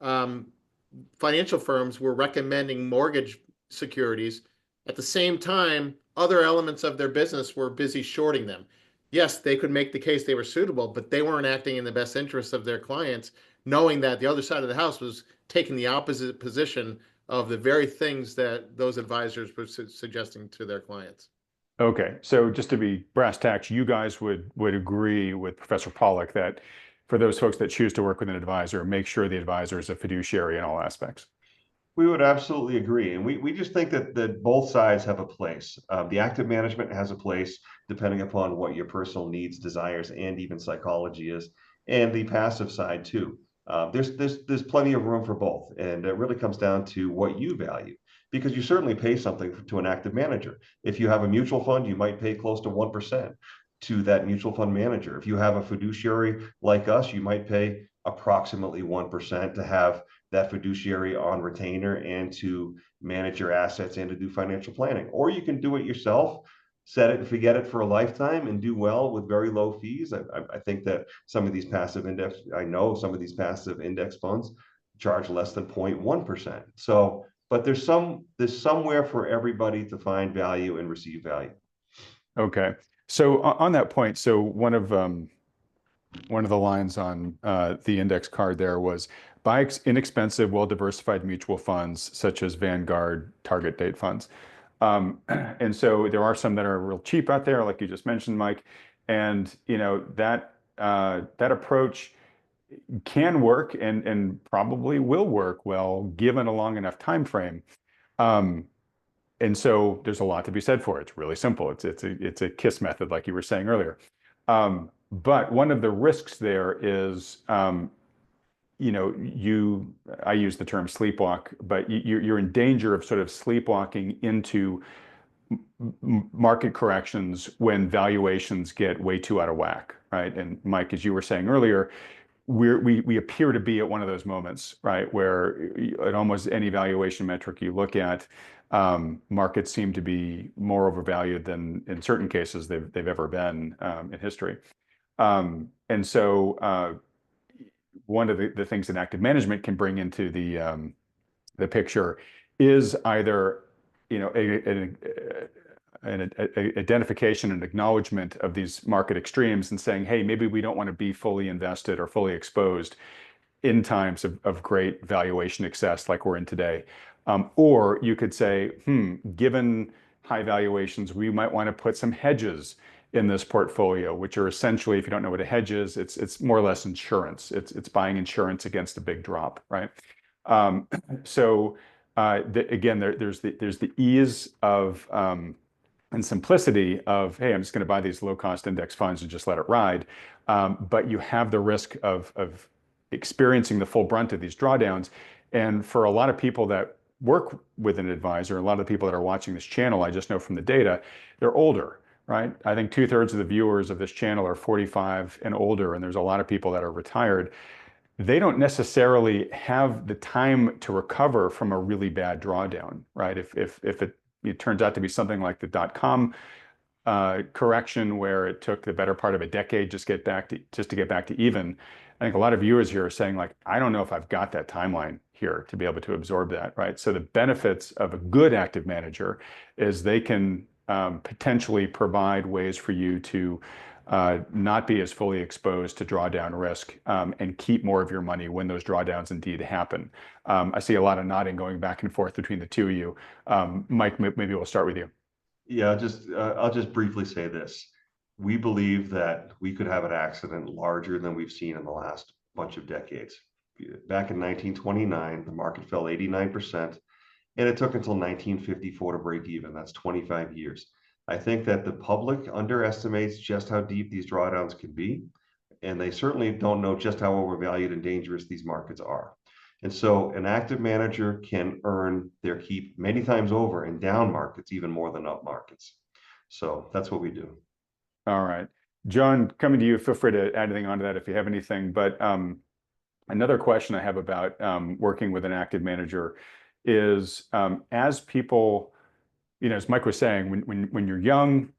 financial firms were recommending mortgage securities. At the same time, other elements of their business were busy shorting them. Yes, they could make the case they were suitable, but they weren't acting in the best interest of their clients, knowing that the other side of the house was taking the opposite position of the very things that those advisors were suggesting to their clients. Okay, so just to be brass tacks, you guys would agree with Professor Pollack that for those folks that choose to work with an advisor, make sure the advisor is a fiduciary in all aspects. We would absolutely agree. And we just think that both sides have a place. The active management has a place depending upon what your personal needs, desires, and even psychology is, and the passive side too. There's plenty of room for both. And it really comes down to what you value, because you certainly pay something to an active manager. If you have a mutual fund, you might pay close to 1% to that mutual fund manager. If you have a fiduciary like us, you might pay approximately 1% to have that fiduciary on retainer and to manage your assets and to do financial planning. Or you can do it yourself, set it and forget it for a lifetime, and do well with very low fees. I think that some of these passive index funds charge less than 0.1%. So, but there's somewhere for everybody to find value and receive value. Okay, so on that point, so one of the lines on the index card there was buy inexpensive, well-diversified mutual funds such as Vanguard target date funds. And so there are some that are real cheap out there, like you just mentioned, Mike. And that approach can work and probably will work well given a long enough time frame. And so there's a lot to be said for it. It's really simple. It's a KISS method, like you were saying earlier. But one of the risks there is, I use the term sleepwalk, but you're in danger of sort of sleepwalking into market corrections when valuations get way too out of whack, right? And Mike, as you were saying earlier, we appear to be at one of those moments, right, where at almost any valuation metric you look at, markets seem to be more overvalued than in certain cases they've ever been in history. And so one of the things that active management can bring into the picture is either, you know, an identification and acknowledgement of these market extremes and saying, hey, maybe we don't want to be fully invested or fully exposed in times of great valuation excess like we're in today. Or you could say, given high valuations, we might want to put some hedges in this portfolio, which are essentially, if you don't know what a hedge is, it's more or less insurance. It's buying insurance against a big drop, right? So again, there's the ease of and simplicity of, hey, I'm just going to buy these low-cost index funds and just let it ride. But you have the risk of experiencing the full brunt of these drawdowns. And for a lot of people that work with an advisor, a lot of the people that are watching this channel, I just know from the data, they're older, right? I think 2/3 of the viewers of this channel are 45 and older, and there's a lot of people that are retired. They don't necessarily have the time to recover from a really bad drawdown, right? If it turns out to be something like the .com correction where it took the better part of a decade just to get back to even. I think a lot of viewers here are saying, like, I don't know if I've got that timeline here to be able to absorb that, right? So the benefits of a good active manager is they can potentially provide ways for you to not be as fully exposed to drawdown risk and keep more of your money when those drawdowns indeed happen. I see a lot of nodding going back and forth between the two of you. Mike, maybe we'll start with you. Yeah, I'll just briefly say this. We believe that we could have an accident larger than we've seen in the last bunch of decades. Back in 1929, the market fell 89%, and it took until 1954 to break even. That's 25 years. I think that the public underestimates just how deep these drawdowns can be, and they certainly don't know just how overvalued and dangerous these markets are. And so an active manager can earn their keep many times over in down markets, even more than up markets. So that's what we do. All right. John, coming to you, feel free to add anything onto that if you have anything. But another question I have about working with an active manager is as people, you know, as Mike was saying, when you're young,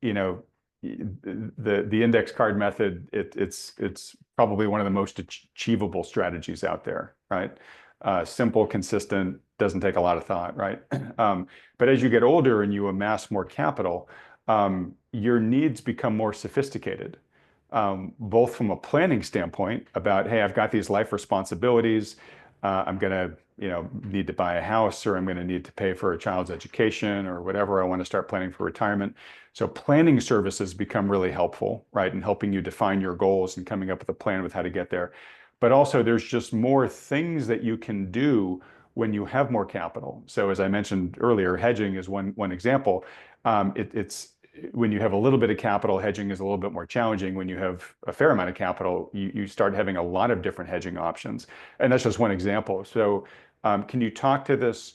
you know, the index card method, it's probably one of the most achievable strategies out there, right? Simple, consistent, doesn't take a lot of thought, right? But as you get older and you amass more capital, your needs become more sophisticated, both from a planning standpoint about, hey, I've got these life responsibilities. I'm going to, you know, need to buy a house, or I'm going to need to pay for a child's education or whatever. I want to start planning for retirement. So planning services become really helpful, right? In helping you define your goals and coming up with a plan with how to get there. But also there's just more things that you can do when you have more capital. So as I mentioned earlier, hedging is one example. It's when you have a little bit of capital, hedging is a little bit more challenging. When you have a fair amount of capital, you start having a lot of different hedging options. And that's just one example. So can you talk to this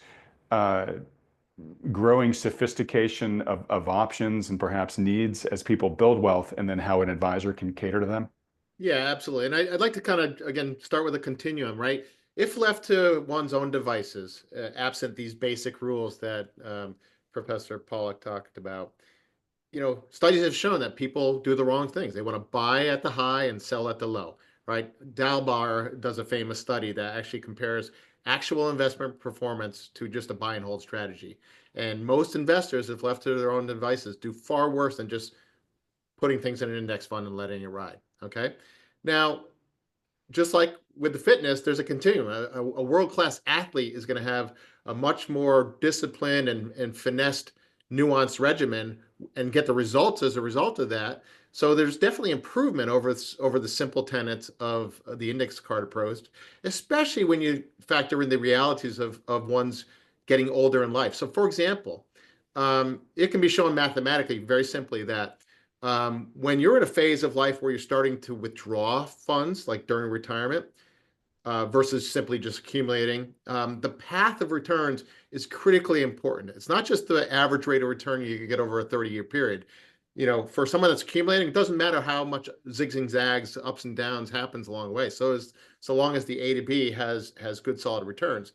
growing sophistication of options and perhaps needs as people build wealth, and then how an advisor can cater to them? Yeah, absolutely. And I'd like to kind of, again, start with a continuum, right? If left to one's own devices, absent these basic rules that Professor Pollack talked about, you know, studies have shown that people do the wrong things. They want to buy at the high and sell at the low, right? Dalbar does a famous study that actually compares actual investment performance to just a buy and hold strategy. And most investors, if left to their own devices, do far worse than just putting things in an index fund and letting it ride. Okay. Now, just like with the fitness, there's a continuum. A world-class athlete is going to have a much more disciplined and finessed, nuanced regimen and get the results as a result of that. So there's definitely improvement over the simple tenets of the index card approach, especially when you factor in the realities of one's getting older in life. So for example, it can be shown mathematically very simply that when you're in a phase of life where you're starting to withdraw funds, like during retirement, versus simply just accumulating. The path of returns is critically important. It's not just the average rate of return you can get over a 30-year period. For someone that's accumulating, it doesn't matter how much zigs and zags, ups and downs happens along the way. So long as the A to B has good solid returns.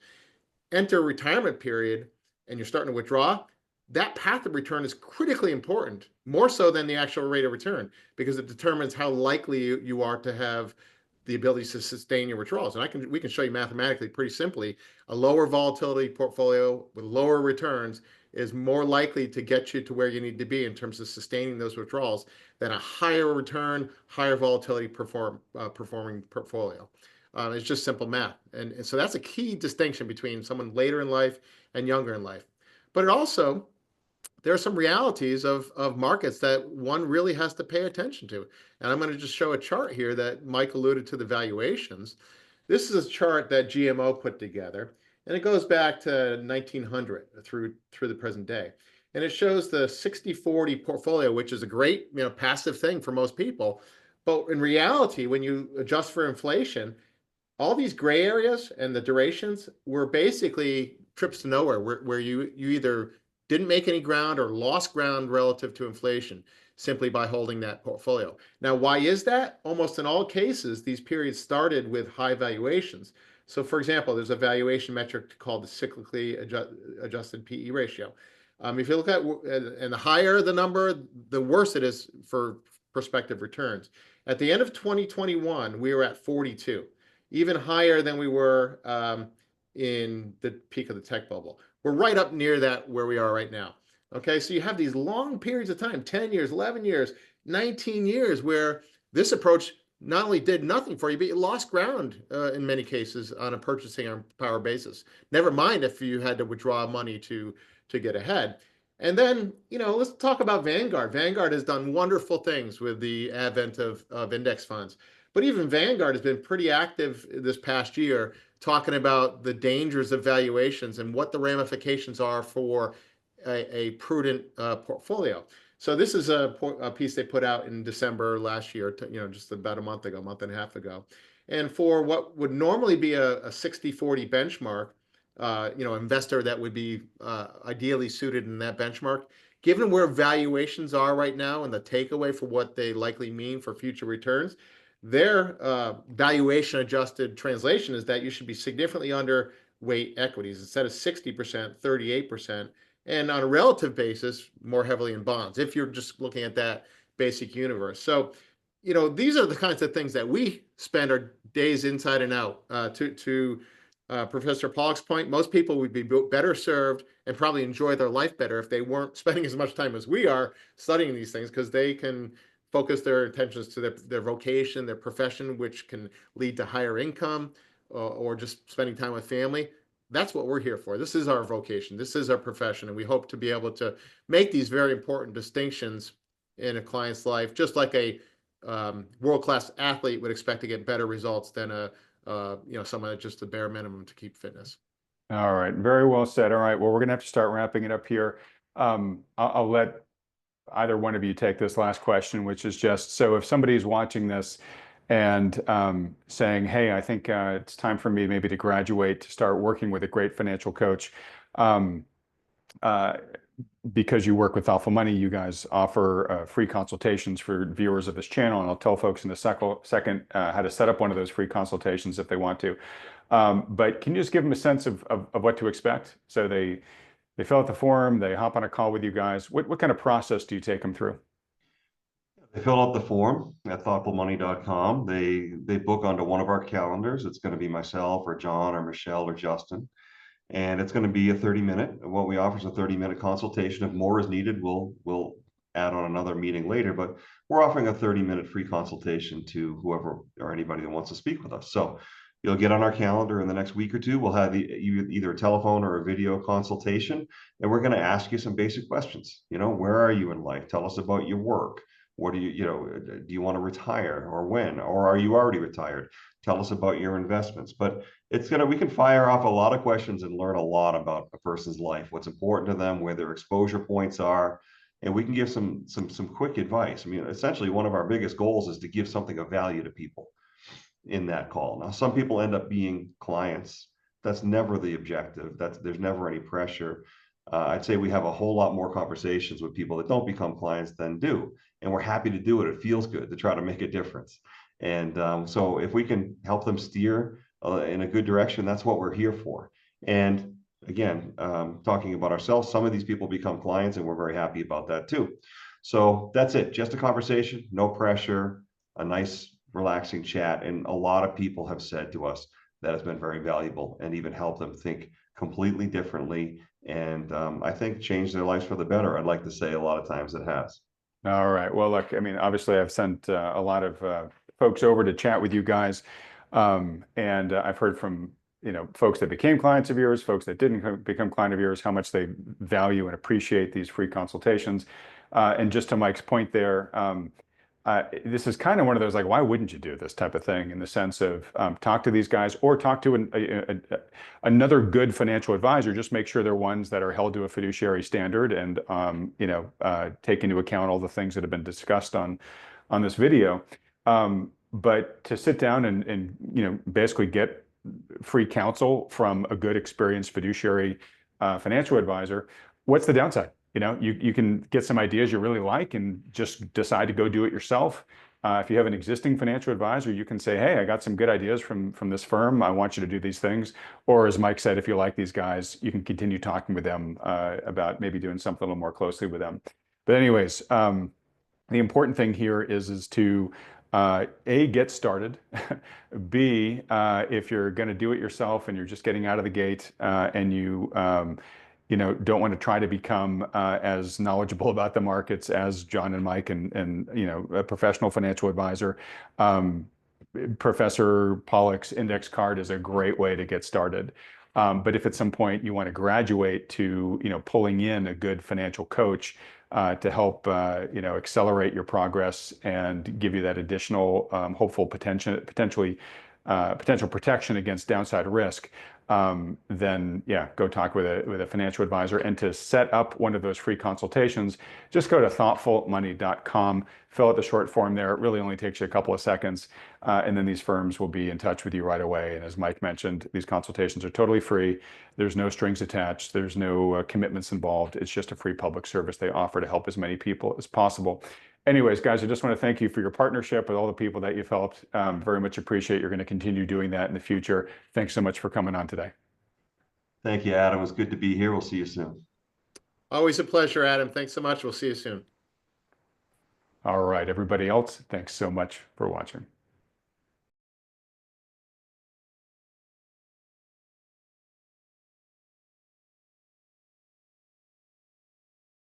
Enter retirement period and you're starting to withdraw, that path of return is critically important, more so than the actual rate of return, because it determines how likely you are to have the ability to sustain your withdrawals. And we can show you mathematically pretty simply, a lower volatility portfolio with lower returns is more likely to get you to where you need to be in terms of sustaining those withdrawals than a higher return, higher volatility performing portfolio. It's just simple math. And so that's a key distinction between someone later in life and younger in life. But there are some realities of markets that one really has to pay attention to. And I'm going to just show a chart here that Mike alluded to, the valuations. This is a chart that GMO put together, and it goes back to 1900 through the present day. And it shows the 60-40 portfolio, which is a great passive thing for most people. But in reality, when you adjust for inflation, all these gray areas and the durations were basically trips to nowhere, where you either didn't make any ground or lost ground relative to inflation simply by holding that portfolio. Now, why is that? Almost in all cases, these periods started with high valuations. So for example, there's a valuation metric called the cyclically adjusted PE ratio. If you look at, and the higher the number, the worse it is for prospective returns. At the end of 2021, we were at 42, even higher than we were in the peak of the tech bubble. We're right up near that where we are right now. Okay, so you have these long periods of time, 10 years, 11 years, 19 years, where this approach not only did nothing for you, but you lost ground in many cases on a purchasing power basis. Never mind if you had to withdraw money to get ahead. And then, let's talk about Vanguard. Vanguard has done wonderful things with the advent of index funds. But even Vanguard has been pretty active this past year, talking about the dangers of valuations and what the ramifications are for a prudent portfolio. So this is a piece they put out in December last year, just about a month and a half ago. And for what would normally be a 60-40 benchmark, investor that would be ideally suited in that benchmark, given where valuations are right now and the takeaway for what they likely mean for future returns, their valuation adjusted translation is that you should be significantly underweight equities. Instead of 60%, 38%, and on a relative basis, more heavily in bonds, if you're just looking at that basic universe. So, these are the kinds of things that we spend our days inside and out. To Professor Pollack's point, most people would be better served and probably enjoy their life better if they weren't spending as much time as we are studying these things, because they can focus their attentions to their vocation, their profession, which can lead to higher income, or just spending time with family. That's what we're here for. This is our vocation. This is our profession. And we hope to be able to make these very important distinctions in a client's life, just like a world-class athlete would expect to get better results than someone at just the bare minimum to keep fitness. All right, very well said. All right, well, we're going to have to start wrapping it up here. I'll let either one of you take this last question, which is just, so if somebody's watching this and saying, hey, I think it's time for me maybe to graduate, to start working with a great financial coach, because you work with Alpha Money, you guys offer free consultations for viewers of this channel, and I'll tell folks in a second how to set up one of those free consultations if they want to. But can you just give them a sense of what to expect? So they fill out the form, they hop on a call with you guys. What kind of process do you take them through? They fill out the form at thoughtfulmoney.com. They book onto one of our calendars. It's going to be myself or John or Michelle or Justin. And it's going to be a 30-minute. What we offer is a 30-minute consultation. If more is needed, we'll add on another meeting later. But we're offering a 30-minute free consultation to whoever or anybody that wants to speak with us. So you'll get on our calendar in the next week or two. We'll have either a telephone or a video consultation, and we're going to ask you some basic questions. Where are you in life? Tell us about your work. What do do you want to retire, or when, or are you already retired? Tell us about your investments. But we can fire off a lot of questions and learn a lot about a person's life, what's important to them, where their exposure points are, and we can give some quick advice. I mean, essentially, one of our biggest goals is to give something of value to people. in that call. Now, some people end up being clients. That's never the objective. There's never any pressure. I'd say we have a whole lot more conversations with people that don't become clients than do, and we're happy to do it. It feels good to try to make a difference. And so if we can help them steer in a good direction, that's what we're here for. And again, talking about ourselves, some of these people become clients, and we're very happy about that too. So that's it. Just a conversation, no pressure, a nice, relaxing chat. And a lot of people have said to us that has been very valuable and even helped them think completely differently. And I think changed their lives for the better. I'd like to say a lot of times it has. All right. Well, look, I mean, obviously, I've sent a lot of folks over to chat with you guys, and I've heard from folks that became clients of yours, folks that didn't become client of yours, how much they value and appreciate these free consultations. And just to Mike's point there, this is kind of one of those, like, why wouldn't you do this type of thing, in the sense of talk to these guys or talk to another good financial advisor. Just make sure they're ones that are held to a fiduciary standard and take into account all the things that have been discussed on this video. But to sit down and basically get free counsel from a good, experienced fiduciary financial advisor, what's the downside? You can get some ideas you really like and just decide to go do it yourself. If you have an existing financial advisor, you can say, hey, I got some good ideas from this firm. I want you to do these things. Or as Mike said, if you like these guys, you can continue talking with them about maybe doing something a little more closely with them. But anyways, the important thing here is to A, get started. B, if you're going to do it yourself and you're just getting out of the gate and you don't want to try to become as knowledgeable about the markets as John and Mike and a professional financial advisor, Professor Pollack's index card is a great way to get started. But if at some point you want to graduate to pulling in a good financial coach to help accelerate your progress and give you that additional hopeful potential protection against downside risk, then yeah, go talk with a financial advisor. And to set up one of those free consultations, just go to thoughtfulmoney.com, fill out the short form there. It really only takes you a couple of seconds, and then these firms will be in touch with you right away. And as Mike mentioned, these consultations are totally free. There's no strings attached. There's no commitments involved. It's just a free public service they offer to help as many people as possible. Anyways, guys, I just want to thank you for your partnership with all the people that you've helped. Very much appreciate you're going to continue doing that in the future. Thanks so much for coming on today. Thank you, Adam. It's good to be here. We'll see you soon. Always a pleasure, Adam. Thanks so much. We'll see you soon. All right, everybody else, thanks so much for watching.